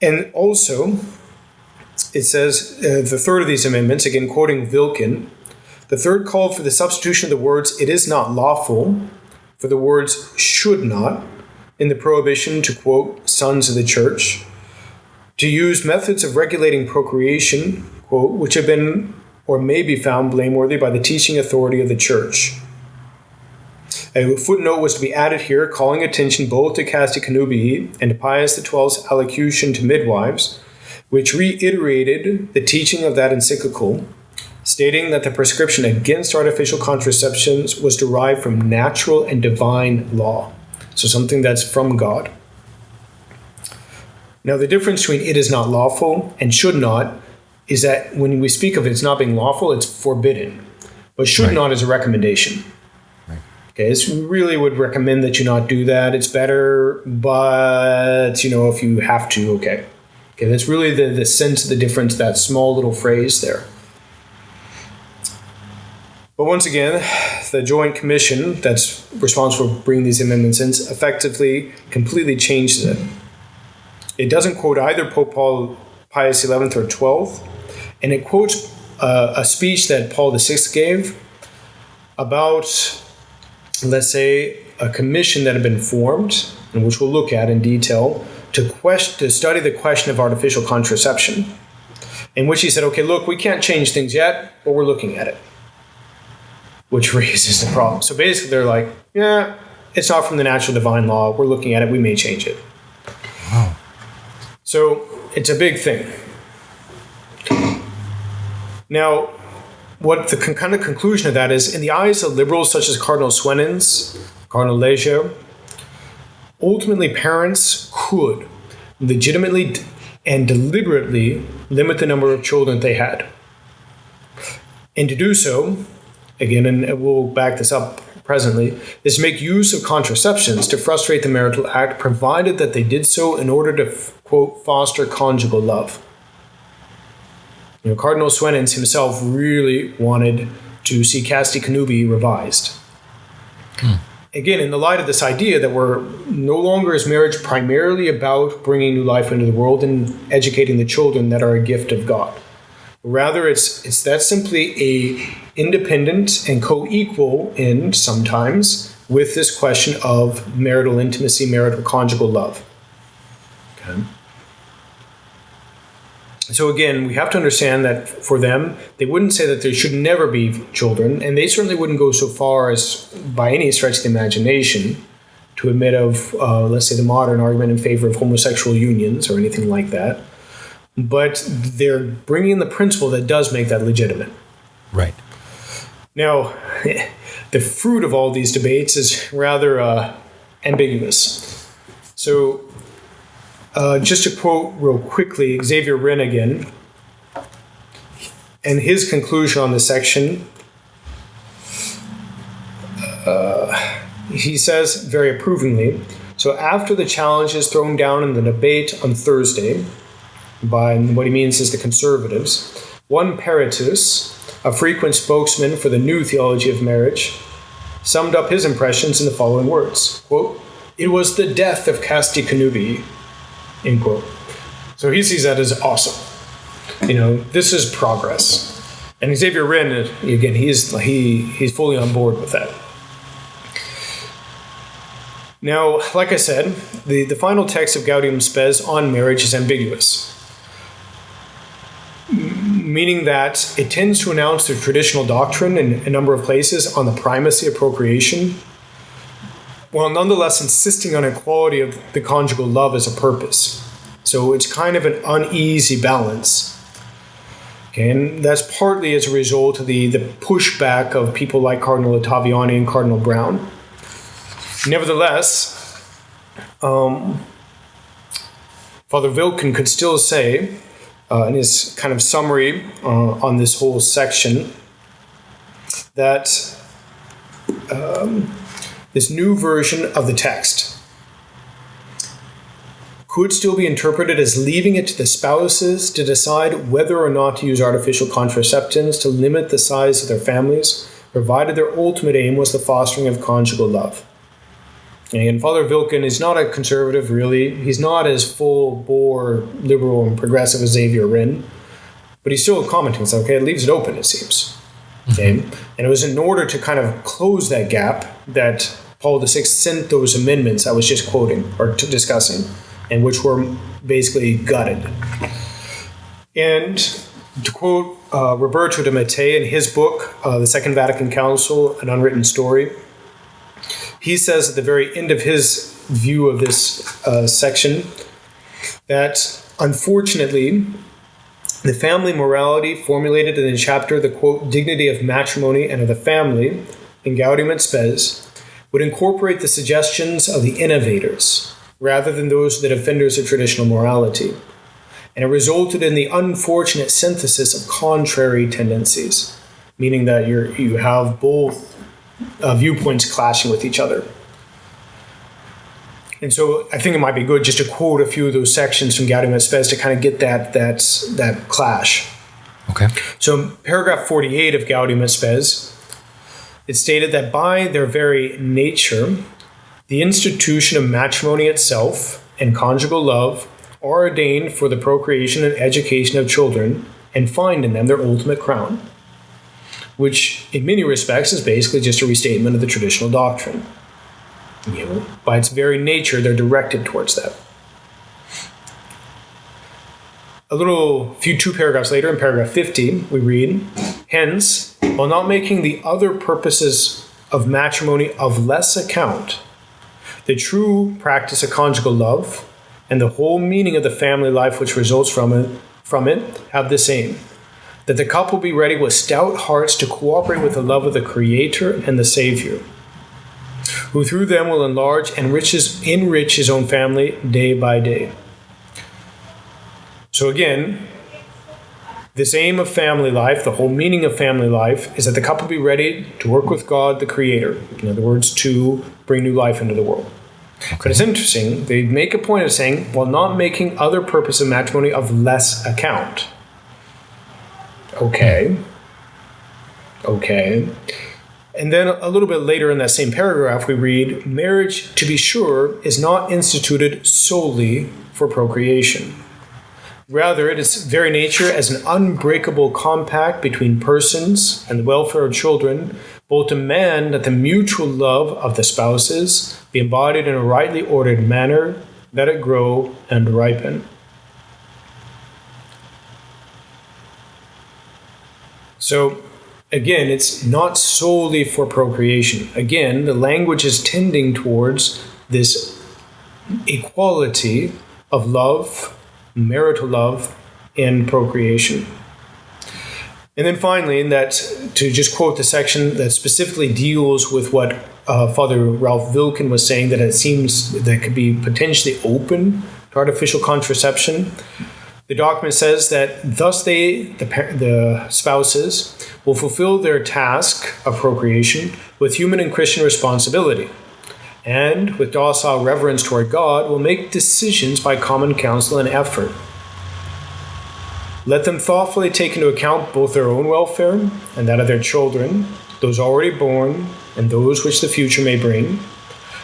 And also, it says, the third of these amendments, again quoting Wilken, the third called for the substitution of the words, it is not lawful, for the words should not, in the prohibition to, quote, sons of the church, to use methods of regulating procreation, quote, which have been or may be found blameworthy by the teaching authority of the church. A footnote was to be added here, calling attention both to Casti Connubii and to Pius XII's allocution to midwives, which reiterated the teaching of that encyclical, stating that the prescription against artificial contraceptions was derived from natural and divine law, so something that's from God. Now, the difference between it is not lawful and should not is that when we speak of it's not being lawful, it's forbidden, but should not is a recommendation. Okay, this really would recommend that you not do that. It's better, but, if you have to, okay. Okay, that's really the sense of the difference, that small little phrase there. But once again, the Joint Commission that's responsible for bringing these amendments in effectively completely changes it. It doesn't quote either Pope Pius XI or XII, and it quotes a speech that Paul VI gave about, let's say, a commission that had been formed, and which we'll look at in detail, to study the question of artificial contraception, in which he said, okay, look, we can't change things yet, but we're looking at it, which raises the problem. So basically they're like, yeah, it's not from the natural divine law. We're looking at it. We may change it. Wow. So it's a big thing. Now, what the kind of conclusion of that is, in the eyes of liberals such as Cardinal Swenens, Cardinal Leger, ultimately parents could legitimately and deliberately limit the number of children they had. And to do so, again, and we'll back this up presently, is to make use of contraceptions to frustrate the marital act, provided that they did so in order to, quote, foster conjugal love. Cardinal Swenens himself really wanted to see casti connubii revised. Again, in the light of this idea that we're no longer is marriage primarily about bringing new life into the world and educating the children that are a gift of God. Rather, it's that simply a independent and co-equal in sometimes with this question of marital intimacy, marital conjugal love. Okay. So again, we have to understand that for them, they wouldn't say that there should never be children, and they certainly wouldn't go so far as, by any stretch of the imagination, to admit of, let's say, the modern argument in favor of homosexual unions or anything like that. But they're bringing in the principle that does make that legitimate. Right. Now, the fruit of all these debates is rather ambiguous. So, just to quote real quickly Xavier Wren again, and his conclusion on this section, he says very approvingly, so after the challenges thrown down in the debate on Thursday by what he means is the conservatives, one Peritus, a frequent spokesman for the new theology of marriage, summed up his impressions in the following words, quote, "It was the death of casti connubii," end quote. So he sees that as awesome. This is progress. And Xavier Wren, again, he's fully on board with that. Now, like I said, the final text of Gaudium Spes on marriage is ambiguous, meaning that it tends to announce the traditional doctrine in a number of places on the primacy of procreation, while nonetheless insisting on equality of the conjugal love as a purpose. So it's kind of an uneasy balance. Okay, and that's partly as a result of the pushback of people like Cardinal Ottaviani and Cardinal Brown. Nevertheless, Father Wilken could still say, in his kind of summary on this whole section, that this new version of the text could still be interpreted as leaving it to the spouses to decide whether or not to use artificial contraceptives to limit the size of their families, provided their ultimate aim was the fostering of conjugal love. And Father Wilken is not a conservative, really. He's not as full-bore liberal and progressive as Xavier Wren, but he's still commenting. So, okay, it leaves it open, it seems. Okay, and it was in order to kind of close that gap that Paul VI sent those amendments I was just quoting or discussing, and which were basically gutted. And to quote Roberto de Mattei in his book, The Second Vatican Council, An Unwritten Story, he says at the very end of his view of this section that, unfortunately, the family morality formulated in the chapter, the, quote, dignity of matrimony and of the family, in Gaudium et Spes, would incorporate the suggestions of the innovators rather than those of the defenders of traditional morality. And it resulted in the unfortunate synthesis of contrary tendencies, meaning that you have both viewpoints clashing with each other. And so I think it might be good just to quote a few of those sections from Gaudium et Spes to kind of get that clash. Okay. So paragraph 48 of Gaudium et Spes, it stated that by their very nature, the institution of matrimony itself and conjugal love are ordained for the procreation and education of children and find in them their ultimate crown, which in many respects is basically just a restatement of the traditional doctrine. By its very nature, they're directed towards that. two paragraphs later, in paragraph 50, we read, hence, while not making the other purposes of matrimony of less account, the true practice of conjugal love and the whole meaning of the family life which results from it have the same, that the couple be ready with stout hearts to cooperate with the love of the Creator and the Savior, who through them will enlarge and enrich his own family day by day. So again, this aim of family life, the whole meaning of family life, is that the couple be ready to work with God, the Creator. In other words, to bring new life into the world. Okay. But it's interesting, they make a point of saying, while not making other purpose of matrimony of less account. Okay. And then a little bit later in that same paragraph, we read, marriage, to be sure, is not instituted solely for procreation. Rather, it is very nature as an unbreakable compact between persons and the welfare of children, both demand that the mutual love of the spouses be embodied in a rightly ordered manner, that it grow and ripen. So, again, it's not solely for procreation. Again, the language is tending towards this equality of love, marital love, and procreation. And then finally, to just quote the section that specifically deals with what Father Ralph Vilken was saying, that it seems that could be potentially open to artificial contraception. The document says that thus the spouses, will fulfill their task of procreation with human and Christian responsibility, and with docile reverence toward God, will make decisions by common counsel and effort. Let them thoughtfully take into account both their own welfare and that of their children, those already born and those which the future may bring.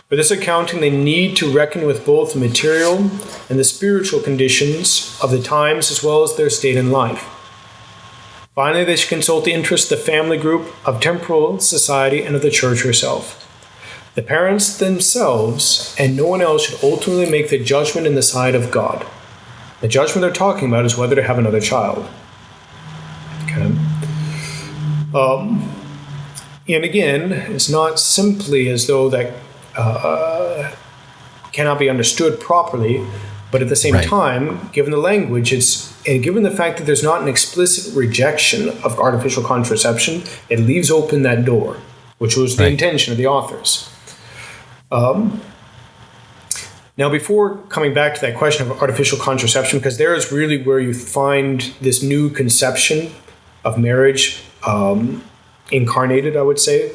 For this accounting, they need to reckon with both the material and the spiritual conditions of the times as well as their state in life. Finally, they should consult the interests of the family group, of temporal society, and of the church herself. The parents themselves and no one else should ultimately make the judgment in the side of God. The judgment they're talking about is whether to have another child. Okay. And again, it's not simply as though that cannot be understood properly, but at the same time, given the language, and given the fact that there's not an explicit rejection of artificial contraception, it leaves open that door, which was the intention of the authors. Now, before coming back to that question of artificial contraception, because there is really where you find this new conception of marriage incarnated, I would say.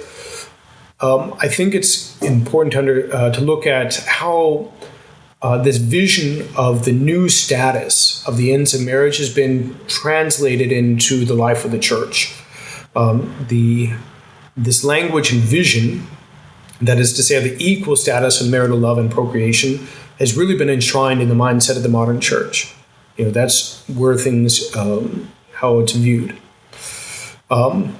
I think it's important to look at how this vision of the new status of the ends of marriage has been translated into the life of the church. This language and vision, that is to say, the equal status of marital love and procreation, has really been enshrined in the mindset of the modern church. That's where things, how it's viewed. And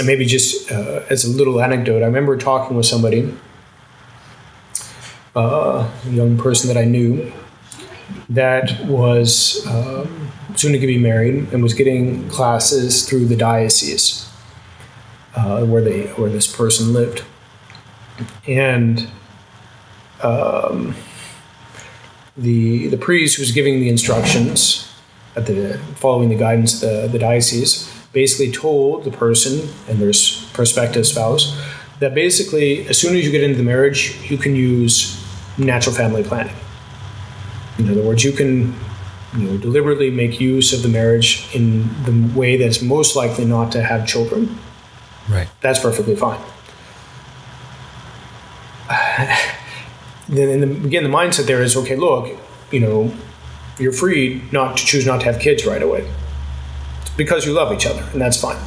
maybe just as a little anecdote, I remember talking with somebody, a young person that I knew, that was soon to be married and was getting classes through the diocese where this person lived. And the priest who was giving the instructions following the guidance of the diocese basically told the person and their prospective spouse that basically as soon as you get into the marriage, you can use natural family planning. In other words, you can deliberately make use of the marriage in the way that's most likely not to have children. Right. That's perfectly fine. Then again, the mindset there is, okay, look, you're free not to choose not to have kids right away. It's because you love each other, and that's fine.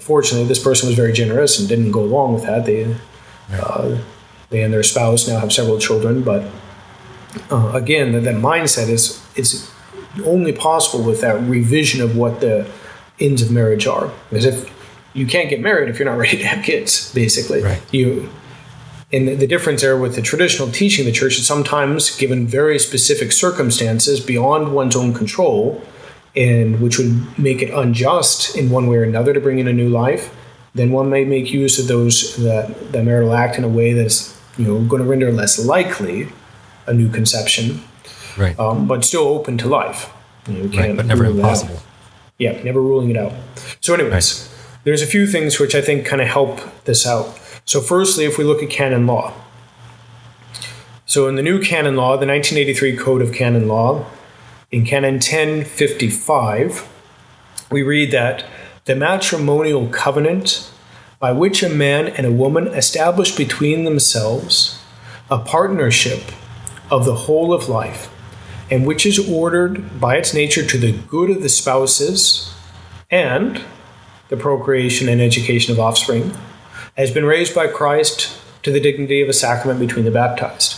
Fortunately, this person was very generous and didn't go along with that. They and their spouse now have several children, but again, that mindset is only possible with that revision of what the ends of marriage are. Because if you can't get married if you're not ready to have kids, basically. Right. And the difference there with the traditional teaching of the church is sometimes, given very specific circumstances beyond one's own control, and which would make it unjust in one way or another to bring in a new life, then one may make use of that marital act in a way that's going to render less likely a new conception, right? But still open to life. You can't but never impossible. Yeah, never ruling it out. So anyways, there's a few things which I think kind of help this out. So firstly, if we look at canon law. So in the new canon law, the 1983 Code of Canon Law, in Canon 1055, we read that the matrimonial covenant by which a man and a woman establish between themselves a partnership of the whole of life, and which is ordered by its nature to the good of the spouses and the procreation and education of offspring, has been raised by Christ to the dignity of a sacrament between the baptized.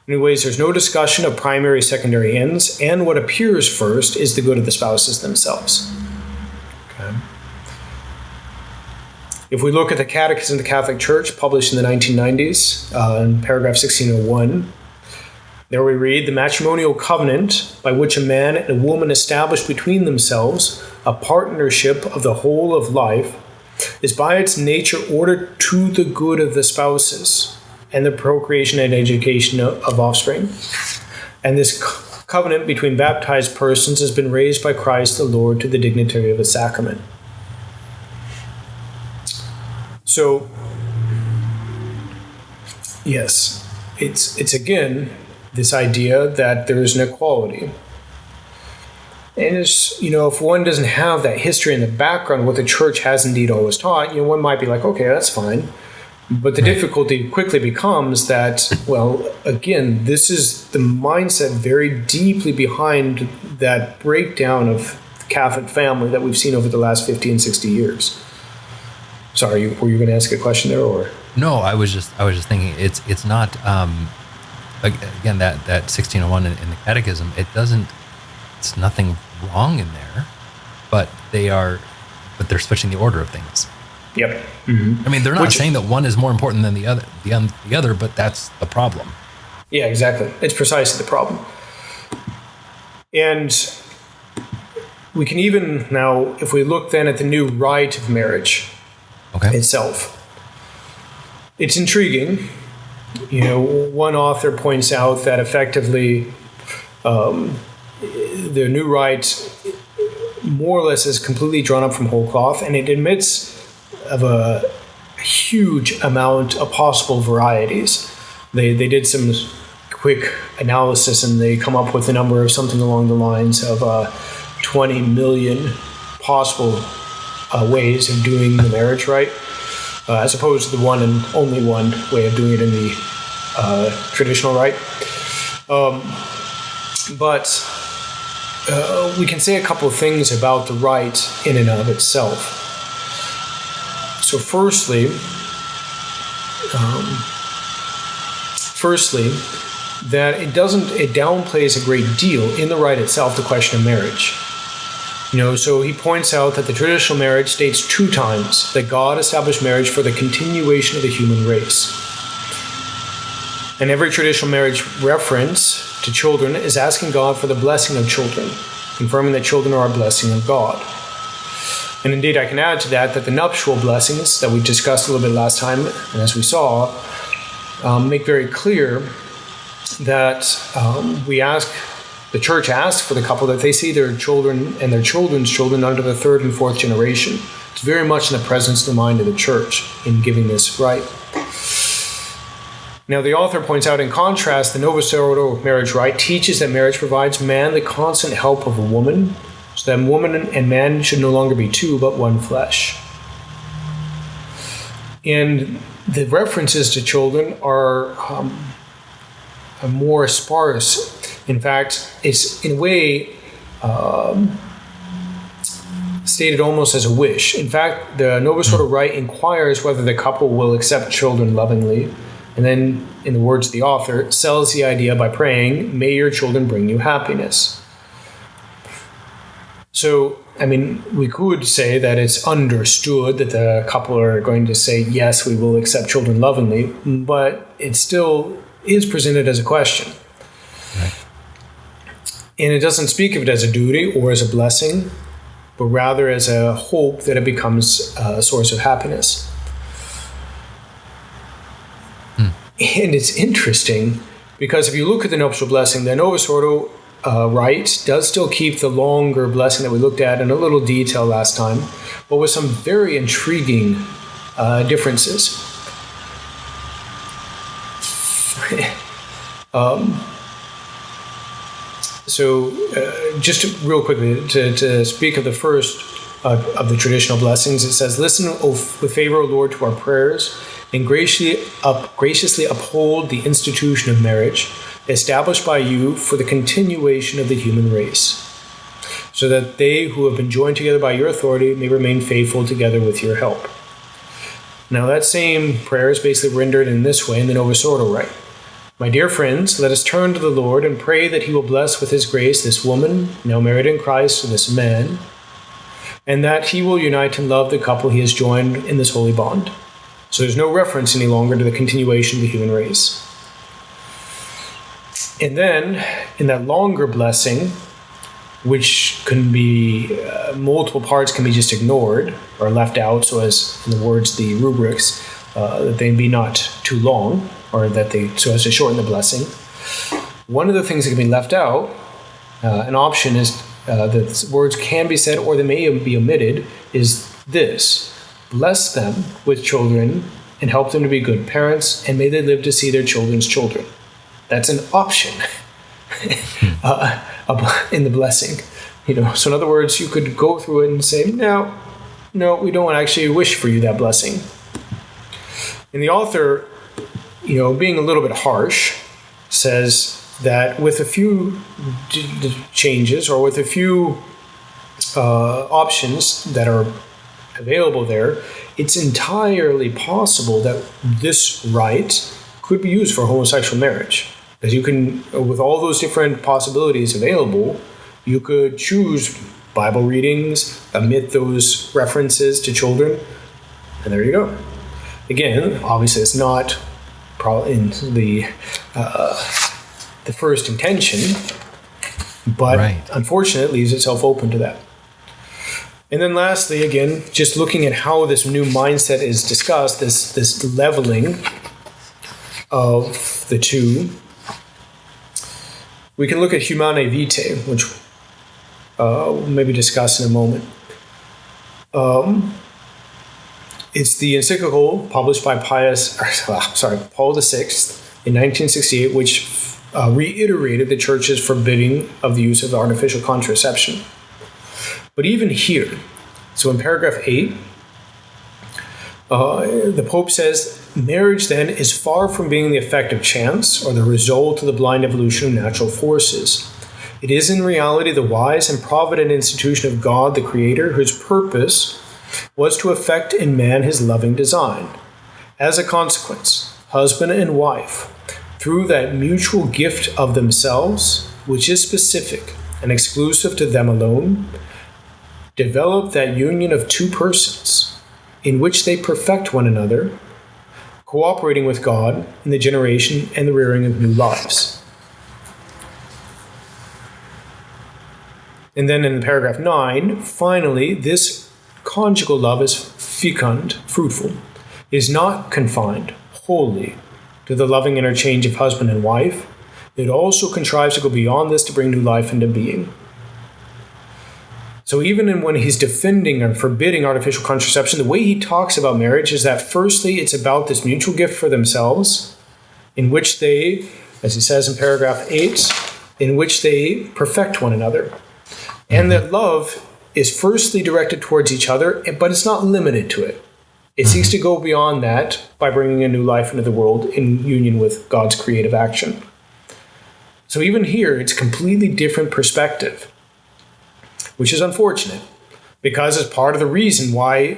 Anyways, there's no discussion of primary, secondary ends, and what appears first is the good of the spouses themselves. Okay. If we look at the Catechism of the Catholic Church, published in the 1990s, in paragraph 1601, there we read, the matrimonial covenant by which a man and a woman establish between themselves a partnership of the whole of life is by its nature ordered to the good of the spouses and the procreation and education of offspring. And this covenant between baptized persons has been raised by Christ the Lord to the dignity of a sacrament. So, yes, it's again this idea that there is an equality. And it's, if one doesn't have that history in the background of what the church has indeed always taught, one might be like, okay, that's fine. But the difficulty quickly becomes that, well, again, this is the mindset very deeply behind that breakdown of the Catholic family that we've seen over the last 50 and 60 years. Sorry, were you going to ask a question there, or? No, I was just thinking it's not, again, that 1601 in the Catechism, it's nothing wrong in there, but they're switching the order of things. Yep. Mm-hmm. I mean, they're not saying that one is more important than the other, but that's the problem. Yeah, exactly. It's precisely the problem. And we can even now, if we look then at the new rite of marriage itself, it's intriguing. One author points out that effectively the new rite more or less is completely drawn up from whole cloth, and it admits of a huge amount of possible varieties. They did some quick analysis, and they come up with a number of something along the lines of 20 million possible ways of doing the marriage rite, as opposed to the one and only one way of doing it in the traditional rite. But we can say a couple of things about the rite in and of itself. So firstly, that it downplays a great deal in the rite itself the question of marriage. So he points out that the traditional marriage states 2 times that God established marriage for the continuation of the human race. And every traditional marriage reference to children is asking God for the blessing of children, confirming that children are a blessing of God. And indeed, I can add to that the nuptial blessings that we discussed a little bit last time, and as we saw, make very clear that the church asks for the couple that they see their children and their children's children under the 3rd and 4th generation. It's very much in the presence of the mind of the church in giving this rite. Now, the author points out, in contrast, the Novus Ordo marriage rite teaches that marriage provides man the constant help of a woman, so that woman and man should no longer be 2, but one flesh. And the references to children are more sparse. In fact, it's in a way stated almost as a wish. In fact, the Novus Ordo rite inquires whether the couple will accept children lovingly, and then, in the words of the author, sells the idea by praying, "May your children bring you happiness." So, I mean, we could say that it's understood that the couple are going to say, yes, we will accept children lovingly, but it still is presented as a question. Right. And it doesn't speak of it as a duty or as a blessing, but rather as a hope that it becomes a source of happiness. And it's interesting because if you look at the nuptial blessing, the Novus Ordo rite does still keep the longer blessing that we looked at in a little detail last time, but with some very intriguing differences. So just real quickly, to speak of the first of the traditional blessings, it says, "Listen with favor, O Lord, to our prayers, and graciously uphold the institution of marriage, established by you for the continuation of the human race, so that they who have been joined together by your authority may remain faithful together with your help." Now that same prayer is basically rendered in this way in the Novus Ordo rite. "My dear friends, let us turn to the Lord and pray that he will bless with his grace this woman, now married in Christ, to this man, and that he will unite in love the couple he has joined in this holy bond." So there's no reference any longer to the continuation of the human race. And then, in that longer blessing, which can be multiple parts can be just ignored or left out, so as in the words, the rubrics, that they be not too long, or that they so as to shorten the blessing. One of the things that can be left out, an option is that words can be said or they may be omitted, is this: "Bless them with children and help them to be good parents, and may they live to see their children's children." That's an option in the blessing. So in other words, you could go through it and say, no, we don't actually wish for you that blessing. And the author, being a little bit harsh, says that with a few changes or with a few options that are available there, it's entirely possible that this rite could be used for homosexual marriage. Because you can, with all those different possibilities available, you could choose Bible readings, omit those references to children, and there you go. Again, obviously it's not probably in the first intention, but unfortunately it leaves itself open to that. And then lastly, again, just looking at how this new mindset is discussed, this leveling of the two, we can look at Humanae Vitae, which we'll maybe discuss in a moment. It's the encyclical published by Paul VI in 1968, which reiterated the Church's forbidding of the use of artificial contraception. But even here, so in paragraph 8, the Pope says, "Marriage, then, is far from being the effect of chance or the result of the blind evolution of natural forces. It is in reality the wise and provident institution of God, the Creator, whose purpose was to effect in man his loving design. As a consequence, husband and wife, through that mutual gift of themselves, which is specific and exclusive to them alone, develop that union of two persons in which they perfect one another, cooperating with God in the generation and the rearing of new lives." And then in paragraph 9, finally, this conjugal love is fecund, fruitful, is not confined wholly to the loving interchange of husband and wife. It also contrives to go beyond this to bring new life into being. So even when he's defending and forbidding artificial contraception, the way he talks about marriage is that firstly, it's about this mutual gift for themselves, in which they, as he says in paragraph 8, in which they perfect one another. And that love is firstly directed towards each other, but it's not limited to it. It seeks to go beyond that by bringing a new life into the world in union with God's creative action. So even here, it's a completely different perspective, which is unfortunate, because it's part of the reason why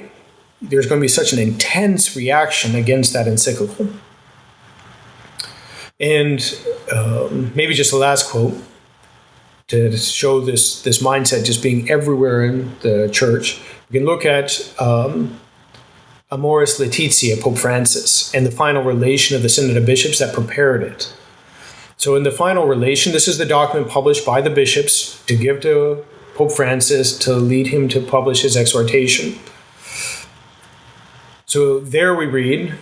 there's going to be such an intense reaction against that encyclical. And maybe just the last quote. to show this mindset just being everywhere in the church, we can look at Amoris Laetitia, Pope Francis, and the final relation of the Synod of Bishops that prepared it. So in the final relation, this is the document published by the bishops to give to Pope Francis to lead him to publish his exhortation. So there we read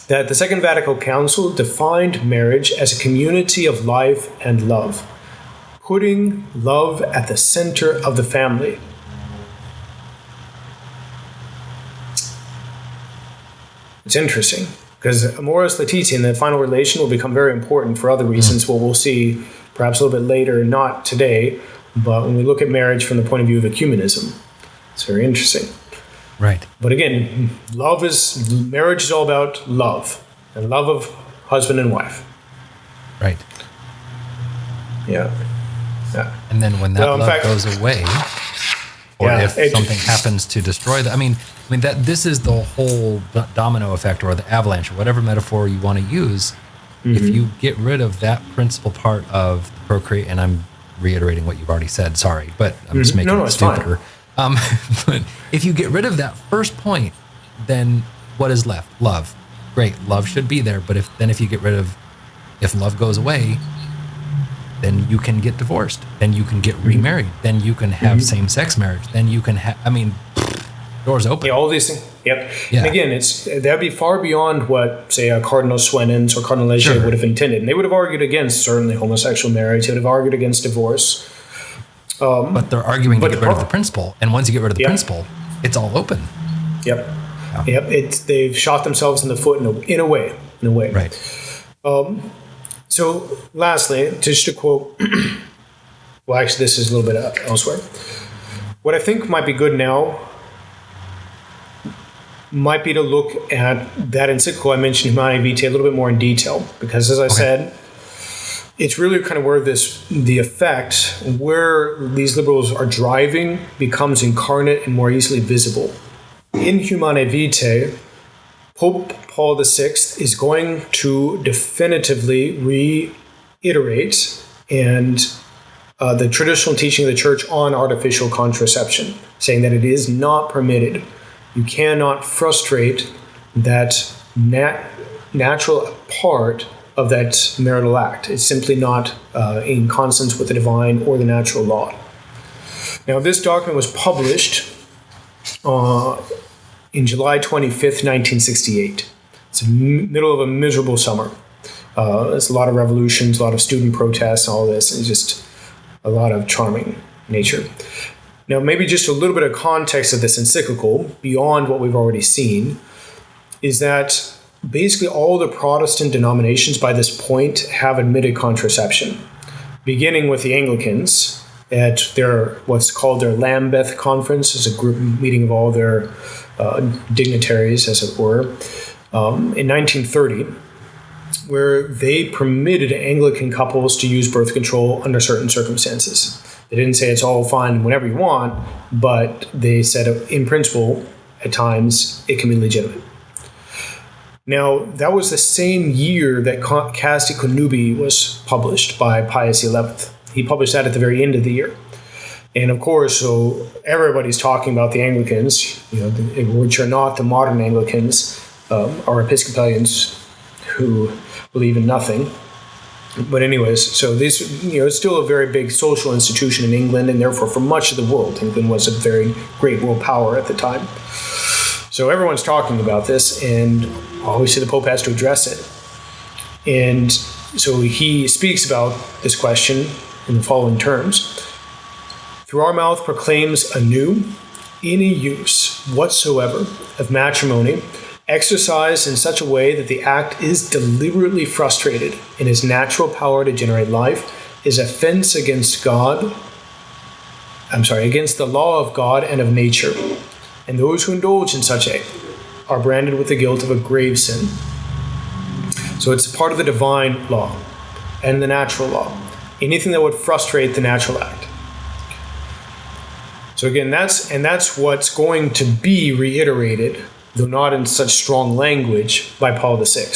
that the Second Vatican Council defined marriage as a community of life and love, putting love at the center of the family. It's interesting, because Amoris Laetitia in the final relation will become very important for other reasons, what we'll see perhaps a little bit later, not today, but when we look at marriage from the point of view of ecumenism. It's very interesting. Right. But again, marriage is all about love, and love of husband and wife. Right. Yeah. And then when that love goes away, or if something happens to destroy that, I mean that this is the whole domino effect, or the avalanche, or whatever metaphor you want to use. Mm-hmm. If you get rid of that principal part of the procreate, and I'm reiterating what you've already said, sorry, but I'm just making it stupider. Fine. But if you get rid of that first point, then what is left? Love. Great, love should be there. But if you get rid of, if love goes away, then you can get divorced. Then you can get remarried. Then you can have same-sex marriage. Then you can have, doors open. Yeah, all these things. Yep. Yeah. And again, that'd be far beyond what, say, Cardinal Swenens or Cardinal Leger would have intended. And they would have argued against, certainly, homosexual marriage. They would have argued against divorce. But they're arguing to get rid of the principle, and once you get rid of the principle, it's all open. Yep. Yeah. Yep. They've shot themselves in the foot in a way. Right. So, lastly, just to quote, well, actually, this is a little bit elsewhere. What I think might be good now might be to look at that encyclical I mentioned, Humanae Vitae, a little bit more in detail, because as I said, it's really kind of where the effect, where these liberals are driving, becomes incarnate and more easily visible. In Humanae Vitae, Pope Paul VI is going to definitively reiterate the traditional teaching of the Church on artificial contraception, saying that it is not permitted. You cannot frustrate that natural part of that marital act. It's simply not in consonance with the divine or the natural law. Now, this document was published in July 25th, 1968. It's the middle of a miserable summer. There's a lot of revolutions, a lot of student protests, all this, and just a lot of charming nature. Now, maybe just a little bit of context of this encyclical, beyond what we've already seen, is that basically all the Protestant denominations by this point have admitted contraception, beginning with the Anglicans at their what's called their Lambeth Conference, as a group meeting of all their dignitaries, as it were, in 1930, where they permitted Anglican couples to use birth control under certain circumstances. They didn't say it's all fine whenever you want, but they said in principle, at times, it can be legitimate. Now, that was the same year that Casti Connubii was published by Pius XI. He published that at the very end of the year. And of course, so everybody's talking about the Anglicans, which are not the modern Anglicans, are Episcopalians who believe in nothing. But anyways, so this, it's still a very big social institution in England, and therefore for much of the world, England was a very great world power at the time. So everyone's talking about this, and obviously the Pope has to address it. And so he speaks about this question in the following terms. Through our mouth proclaims anew any use whatsoever of matrimony exercised in such a way that the act is deliberately frustrated in its natural power to generate life is offense against against the law of God and of nature. And those who indulge in such act are branded with the guilt of a grave sin. So it's part of the divine law and the natural law. Anything that would frustrate the natural act. So again, that's what's going to be reiterated, though not in such strong language, by Paul VI.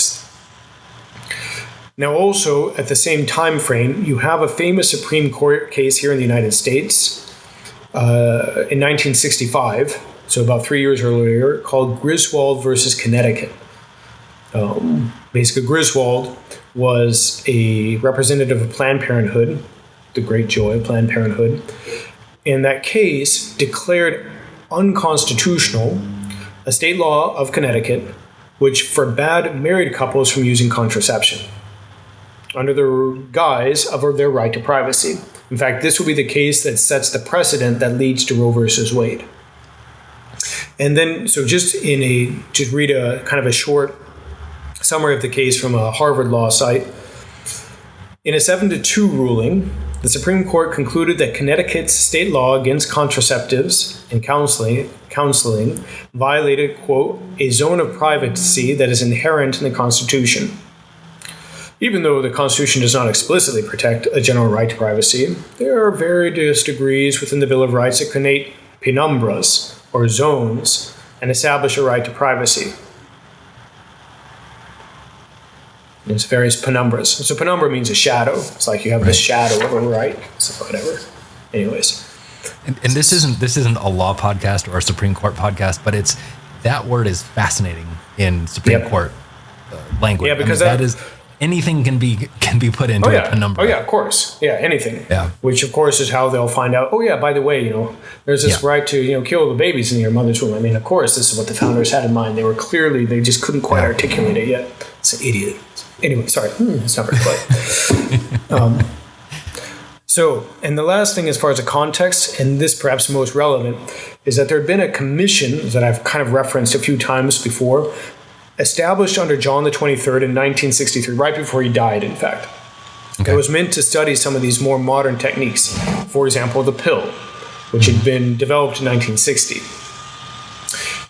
Now, also at the same time frame, you have a famous Supreme Court case here in the United States in 1965, so about 3 years earlier, called Griswold versus Connecticut. Basically, Griswold was a representative of Planned Parenthood, the great joy of Planned Parenthood. In that case, declared unconstitutional a state law of Connecticut which forbade married couples from using contraception under the guise of their right to privacy. In fact, this will be the case that sets the precedent that leads to Roe versus Wade. And then, so just read a kind of a short summary of the case from a Harvard law site. In a 7-2 ruling, the Supreme Court concluded that Connecticut's state law against contraceptives and counseling violated, quote, a zone of privacy that is inherent in the Constitution. Even though the Constitution does not explicitly protect a general right to privacy, there are various degrees within the Bill of Rights that create penumbras, or zones, and establish a right to privacy. There's various penumbras. So penumbra means a shadow. It's like you have this shadow of a right, so whatever. Anyways. And this isn't a law podcast or a Supreme Court podcast, but that word is fascinating in Supreme Court language. Yeah, because that is anything can be put into a penumbra. Oh yeah, of course. Yeah, anything. Yeah. Which of course is how they'll find out. Oh yeah, by the way, there's this right to kill the babies in your mother's womb. I mean, of course, this is what the founders had in mind. They just couldn't quite articulate it yet. It's an idiot. Anyway, sorry, it's not very polite. So, and the last thing as far as the context, and this perhaps most relevant, is that there had been a commission that I've kind of referenced a few times before, established under John the 23rd in 1963, right before he died, in fact. Okay. It was meant to study some of these more modern techniques. For example, the pill, which had been developed in 1960.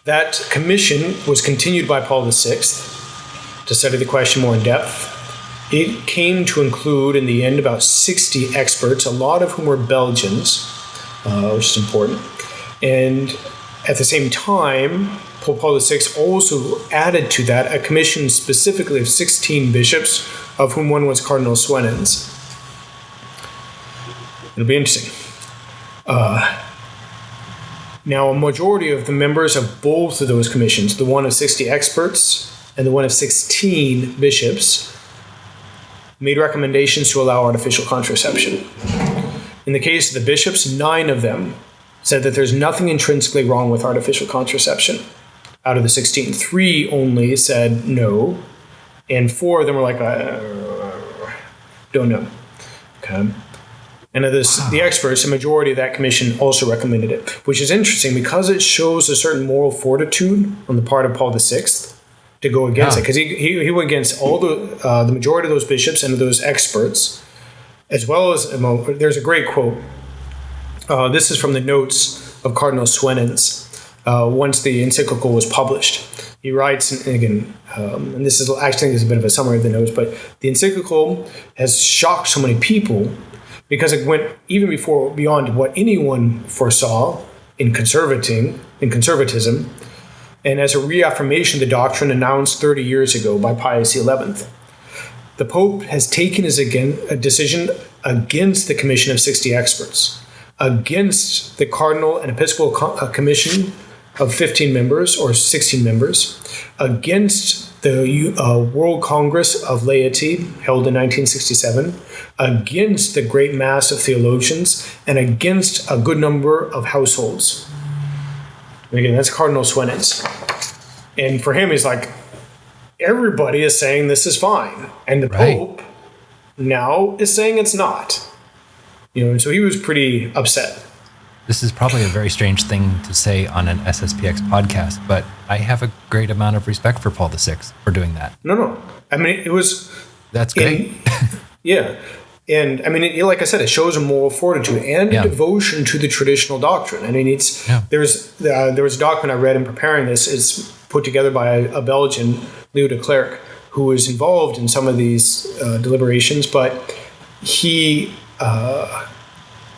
That commission was continued by Paul VI to study the question more in depth. It came to include, in the end, about 60 experts, a lot of whom were Belgians, which is important. And at the same time, Pope Paul VI also added to that a commission specifically of 16 bishops, of whom one was Cardinal Swenens. It'll be interesting. Now, a majority of the members of both of those commissions, the one of 60 experts and the one of 16 bishops, made recommendations to allow artificial contraception. In the case of the bishops, 9 of them said that there's nothing intrinsically wrong with artificial contraception. Out of the 16, 3 only said no, and 4 of them were like, don't know. Okay. And of the experts, a majority of that commission also recommended it, which is interesting because it shows a certain moral fortitude on the part of Paul VI to go against it, because he went against all the majority of those bishops and those experts, as well as there's a great quote. This is from the notes of Cardinal Swenens once the encyclical was published. He writes, and again, and this is actually a bit of a summary of the notes, but the encyclical has shocked so many people because it went even beyond what anyone foresaw in conservatism. And as a reaffirmation of the doctrine announced 30 years ago by Pius XI. The Pope has taken a decision against the commission of 60 experts, against the Cardinal and Episcopal Commission of 15 members or 16 members, against the World Congress of Laity held in 1967, against the Great Mass of Theologians, and against a good number of households. And again, that's Cardinal Swenens. And for him, he's like, everybody is saying this is fine. And the Pope now is saying it's not. And so he was pretty upset. This is probably a very strange thing to say on an SSPX podcast, but I have a great amount of respect for Paul VI for doing that. No. I mean, it was... That's great. Yeah. And I mean, like I said, it shows a moral fortitude and devotion to the traditional doctrine. I mean, there was a document I read in preparing this. It's put together by a Belgian, Leo de Klerk, who was involved in some of these deliberations, but he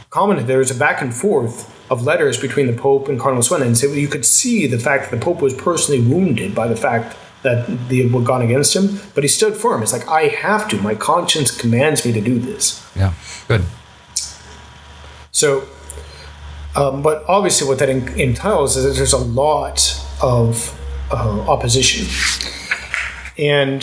commented there was a back and forth of letters between the Pope and Cardinal Swenens. You could see the fact that the Pope was personally wounded by the fact that they had gone against him, but he stood firm. It's like, I have to. My conscience commands me to do this. Yeah, good. So, but obviously what that entails is that there's a lot of opposition. And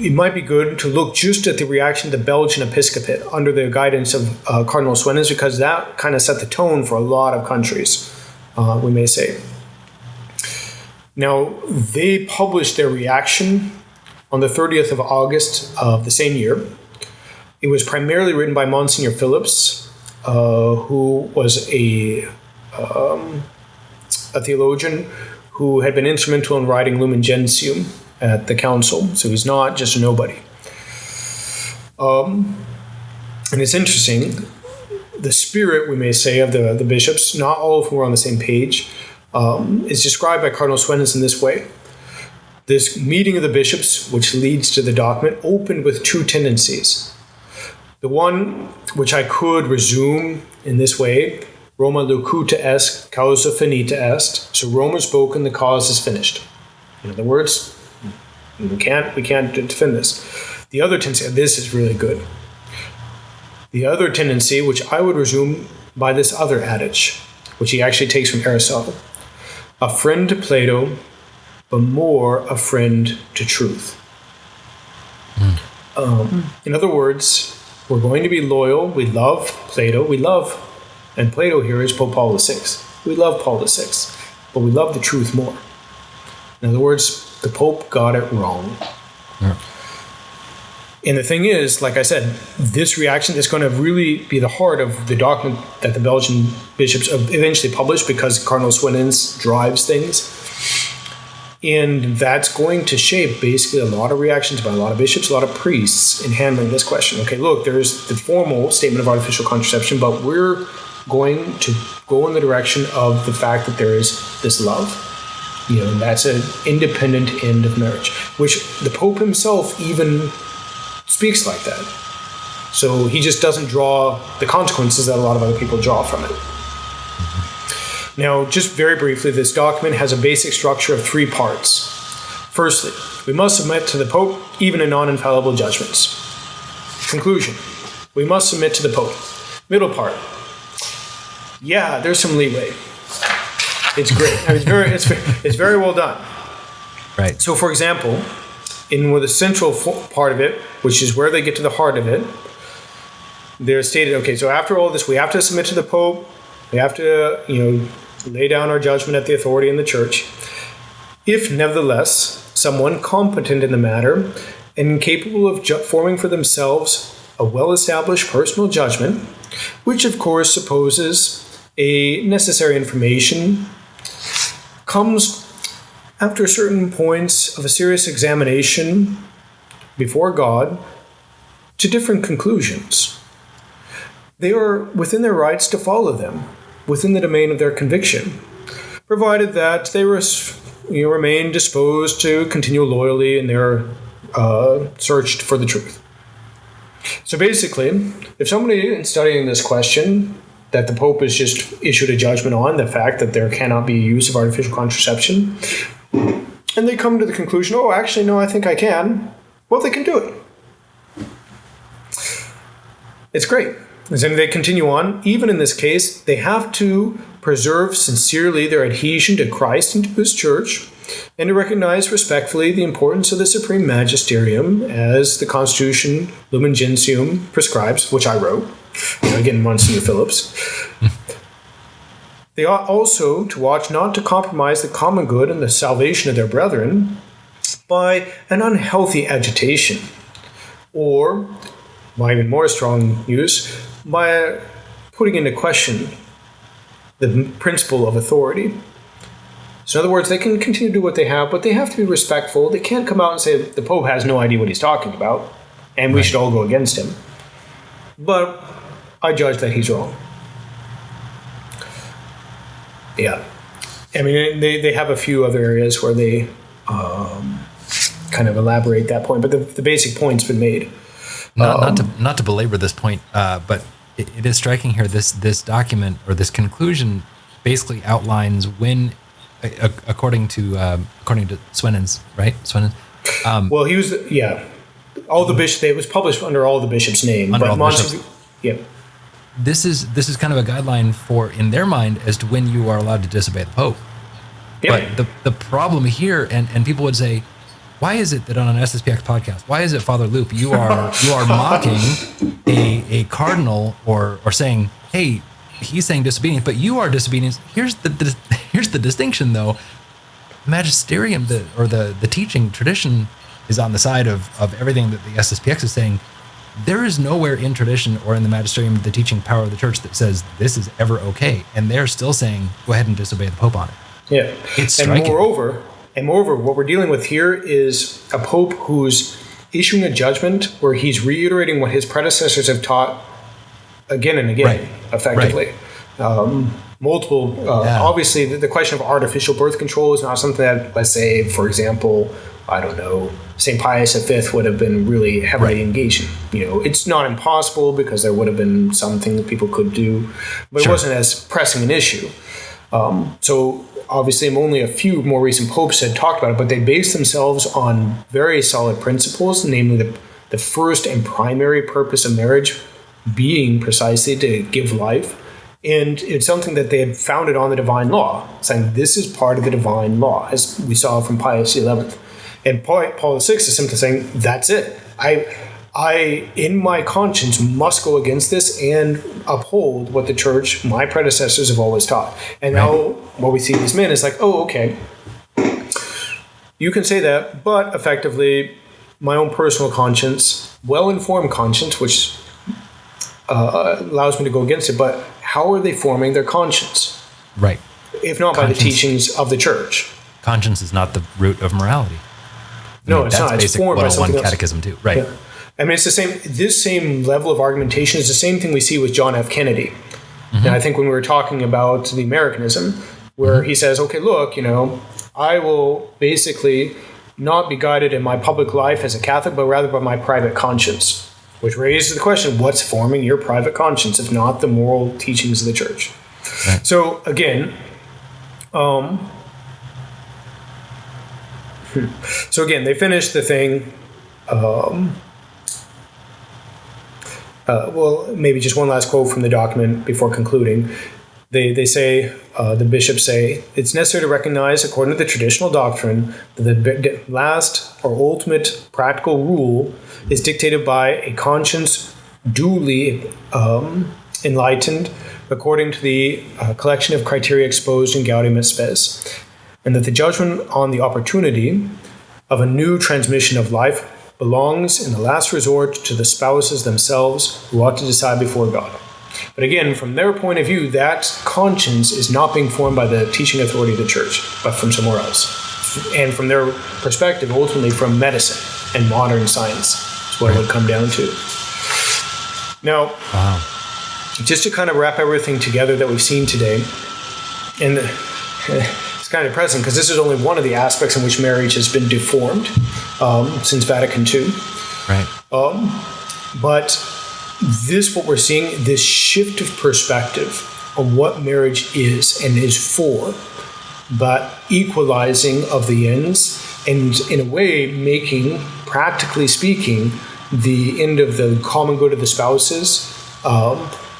it might be good to look just at the reaction to the Belgian episcopate under the guidance of Cardinal Swenens, because that kind of set the tone for a lot of countries, we may say. Now, they published their reaction on the 30th of August of the same year. It was primarily written by Monsignor Phillips, who was a theologian who had been instrumental in writing Lumen Gentium at the council. So he's not just a nobody. And it's interesting, the spirit, we may say, of the bishops, not all of whom were on the same page, is described by Cardinal Swenens in this way. This meeting of the bishops, which leads to the document, opened with two tendencies. The one, which I could resume in this way, Roma locuta est, causa finita est. So Rome is spoken, the cause is finished. In other words, we can't defend this. The other tendency, this is really good. The other tendency, which I would resume by this other adage, which he actually takes from Aristotle. A friend to Plato, but more a friend to truth. In other words, we're going to be loyal. We love Plato. And Plato here is Pope Paul VI. We love Paul VI, but we love the truth more. In other words, the Pope got it wrong. Yeah. And the thing is, like I said, this reaction is going to really be the heart of the document that the Belgian bishops eventually publish, because Cardinal Swenens drives things. And that's going to shape basically a lot of reactions by a lot of bishops, a lot of priests in handling this question. Okay, look, there's the formal statement of artificial contraception, but we're going to go in the direction of the fact that there is this love. And that's an independent end of marriage, which the Pope himself even speaks like that. So he just doesn't draw the consequences that a lot of other people draw from it. Now, just very briefly, this document has a basic structure of 3 parts. Firstly, we must submit to the Pope even in non-infallible judgments. Conclusion, we must submit to the Pope. Middle part, yeah, there's some leeway. It's great. It's very well done. Right. So, for example, in the central part of it, which is where they get to the heart of it, they're stated, okay, so after all this, we have to submit to the Pope. We have to, lay down our judgment at the authority in the church. If, nevertheless, someone competent in the matter and capable of forming for themselves a well-established personal judgment, which of course supposes a necessary information, comes after certain points of a serious examination before God to different conclusions, they are within their rights to follow them, within the domain of their conviction, provided that they remain disposed to continue loyally in their search for the truth. So basically, if somebody in studying this question that the Pope has just issued a judgment on, the fact that there cannot be use of artificial contraception, and they come to the conclusion, oh, actually, no, I think I can, well, they can do it. It's great. And then they continue on. Even in this case, they have to preserve sincerely their adhesion to Christ and to his church, and to recognize respectfully the importance of the Supreme Magisterium as the Constitution Lumen Gentium prescribes, which I wrote, again, Monsignor Phillips. They ought also to watch not to compromise the common good and the salvation of their brethren by an unhealthy agitation, or, by even more strong use, by putting into question the principle of authority. So in other words, they can continue to do what they have, but they have to be respectful. They can't come out and say the Pope has no idea what he's talking about, and we should all go against him. But I judge that he's wrong. Yeah. I mean, they have a few other areas where they kind of elaborate that point, but the basic point's been made. Not to belabor this point, but it is striking here. This document or this conclusion basically outlines when according to Swennen's, right? Svennen. Well, he was all the bishops. It was published under all the bishops' name, Under but all the bishops. yeah. This is kind of a guideline for, in their mind, as to when you are allowed to disobey the Pope. Yep. But the problem here, and people would say, why is it that on an SSPX podcast, why is it, Father Loop, you are mocking a cardinal or saying, hey, he's saying disobedience, but you are disobedience. Here's the distinction, though. Magisterium, the teaching tradition, is on the side of everything that the SSPX is saying. There is nowhere in tradition or in the magisterium, the teaching power of the church, that says this is ever okay, and they're still saying go ahead and disobey the Pope on it. Yeah, it's striking. And moreover, what we're dealing with here is a Pope who's issuing a judgment where he's reiterating what his predecessors have taught again and again, effectively. Right. Obviously, the question of artificial birth control is not something that, let's say, for example, I don't know, St. Pius V would have been really heavily engaged in. It's not impossible because there would have been something that people could do, but it wasn't as pressing an issue. So obviously, only a few more recent popes had talked about it, but they based themselves on very solid principles, namely the first and primary purpose of marriage being precisely to give life. And it's something that they had founded on the divine law, saying this is part of the divine law, as we saw from Pius XI. And Paul VI is simply saying, that's it. I, in my conscience, must go against this and uphold what the church, my predecessors, have always taught. And now what we see in these men is like, oh, okay, you can say that, but effectively, my own personal conscience, well-informed conscience, which allows me to go against it, but how are they forming their conscience? Right. If not by the teachings of the church. Conscience is not the root of morality. No, it's not. It's formed by something else. Catechism too. Right. Yeah. I mean, it's the same. This same level of argumentation is the same thing we see with John F. Kennedy. Mm-hmm. And I think when we were talking about the Americanism, where he says, okay, look, I will basically not be guided in my public life as a Catholic, but rather by my private conscience, which raises the question, what's forming your private conscience, if not the moral teachings of the church? Right. So again, they finished the thing. Maybe just one last quote from the document before concluding. They say, the bishops say, it's necessary to recognize, according to the traditional doctrine, that the last or ultimate practical rule is dictated by a conscience duly enlightened according to the collection of criteria exposed in Gaudium et Spes, and that the judgment on the opportunity of a new transmission of life belongs in the last resort to the spouses themselves, who ought to decide before God. But again, from their point of view, that conscience is not being formed by the teaching authority of the church, but from somewhere else. And from their perspective, ultimately from medicine and modern science is what it would come down to. Now, just to kind of wrap everything together that we've seen today, and it's kind of depressing because this is only one of the aspects in which marriage has been deformed since Vatican II. Right. But what we're seeing, this shift of perspective on what marriage is and is for, but equalizing of the ends, and in a way making, practically speaking, the end of the common good of the spouses,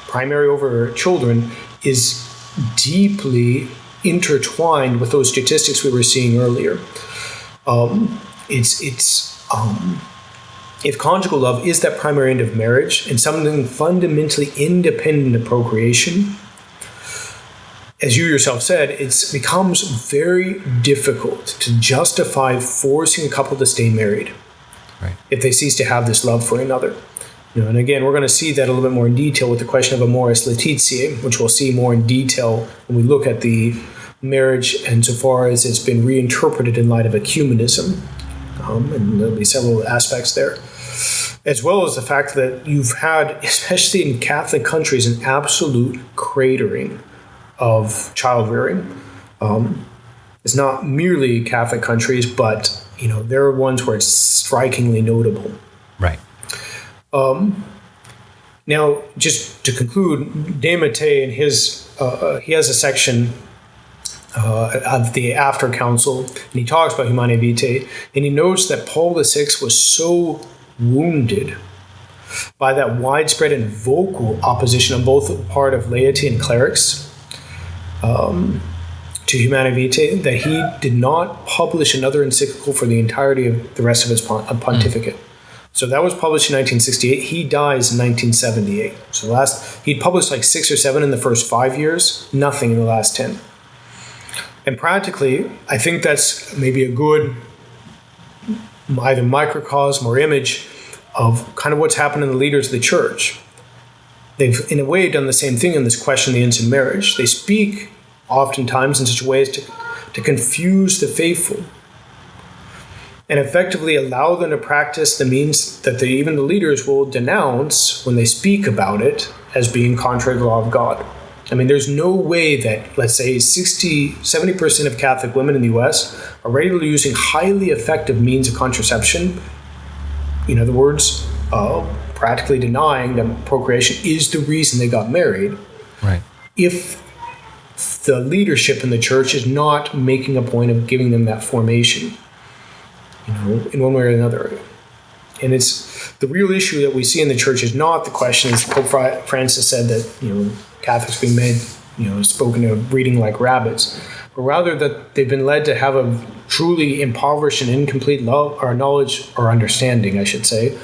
primary over children, is deeply intertwined with those statistics we were seeing earlier. If conjugal love is that primary end of marriage and something fundamentally independent of procreation, as you yourself said, it becomes very difficult to justify forcing a couple to stay married if they cease to have this love for another. And again, we're going to see that a little bit more in detail with the question of amoris laetitia, which we'll see more in detail when we look at the marriage insofar as it's been reinterpreted in light of ecumenism. And there'll be several aspects there, as well as the fact that you've had, especially in Catholic countries, an absolute cratering of child rearing. It's not merely Catholic countries, but there are ones where it's strikingly notable. Right. Now, just to conclude, De Mattei in his he has a section of the After Council, and he talks about Humanae Vitae, and he notes that Paul VI was so wounded by that widespread and vocal opposition on both the part of laity and clerics to Humanae Vitae that he did not publish another encyclical for the entirety of the rest of his pontificate. So that was published in 1968. He dies in 1978. So he'd published like 6 or 7 in the first 5 years, nothing in the last 10. And practically, I think that's maybe a good either microcosm or image of kind of what's happened in the leaders of the church. They've, in a way, done the same thing in this question of the infant marriage. They speak oftentimes in such a way as to confuse the faithful and effectively allow them to practice the means that even the leaders will denounce when they speak about it as being contrary to the law of God. I mean, there's no way that, let's say, 70% of Catholic women in the U.S. are regularly using highly effective means of contraception. In other words, practically denying that procreation is the reason they got married. Right. If the leadership in the church is not making a point of giving them that formation, in one way or another. And it's the real issue that we see in the church is not the question, as Pope Francis said, that, Catholics being made, spoken of reading like rabbits, but rather that they've been led to have a truly impoverished and incomplete love or knowledge or understanding, I should say,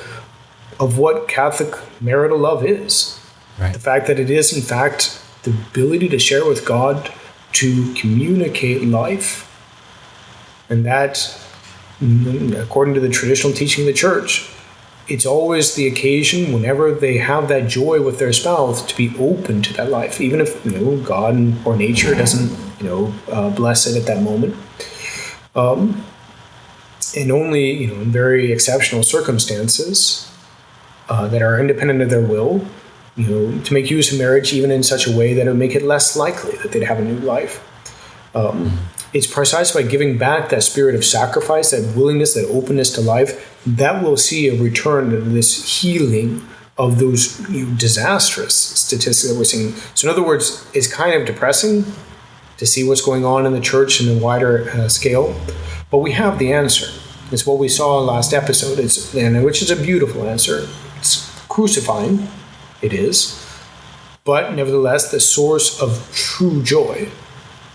of what Catholic marital love is. Right. The fact that it is, in fact, the ability to share with God, to communicate life. And that, according to the traditional teaching of the church, it's always the occasion whenever they have that joy with their spouse to be open to that life, even if God or nature doesn't bless it at that moment, and only in very exceptional circumstances that are independent of their will, to make use of marriage even in such a way that it would make it less likely that they'd have a new life. It's precisely by giving back that spirit of sacrifice, that willingness, that openness to life, that will see a return to this healing of those disastrous statistics that we're seeing. So in other words, it's kind of depressing to see what's going on in the church in a wider scale, but we have the answer. It's what we saw in last episode, which is a beautiful answer. It's crucifying, it is, but nevertheless the source of true joy,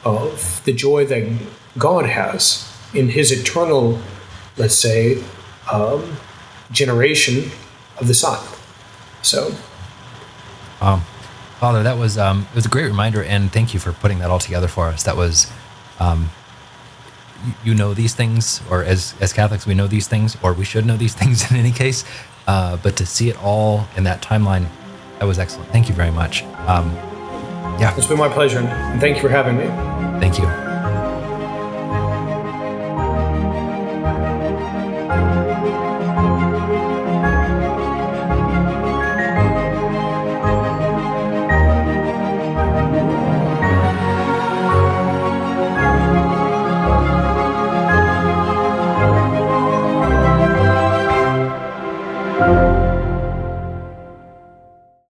of the joy that God has in his eternal, let's say, generation of the Son. So, Father, that was it was a great reminder, and thank you for putting that all together for us. That was, these things, or as Catholics we know these things, or we should know these things in any case. But to see it all in that timeline, that was excellent. Thank you very much. It's been my pleasure, and thank you for having me. Thank you.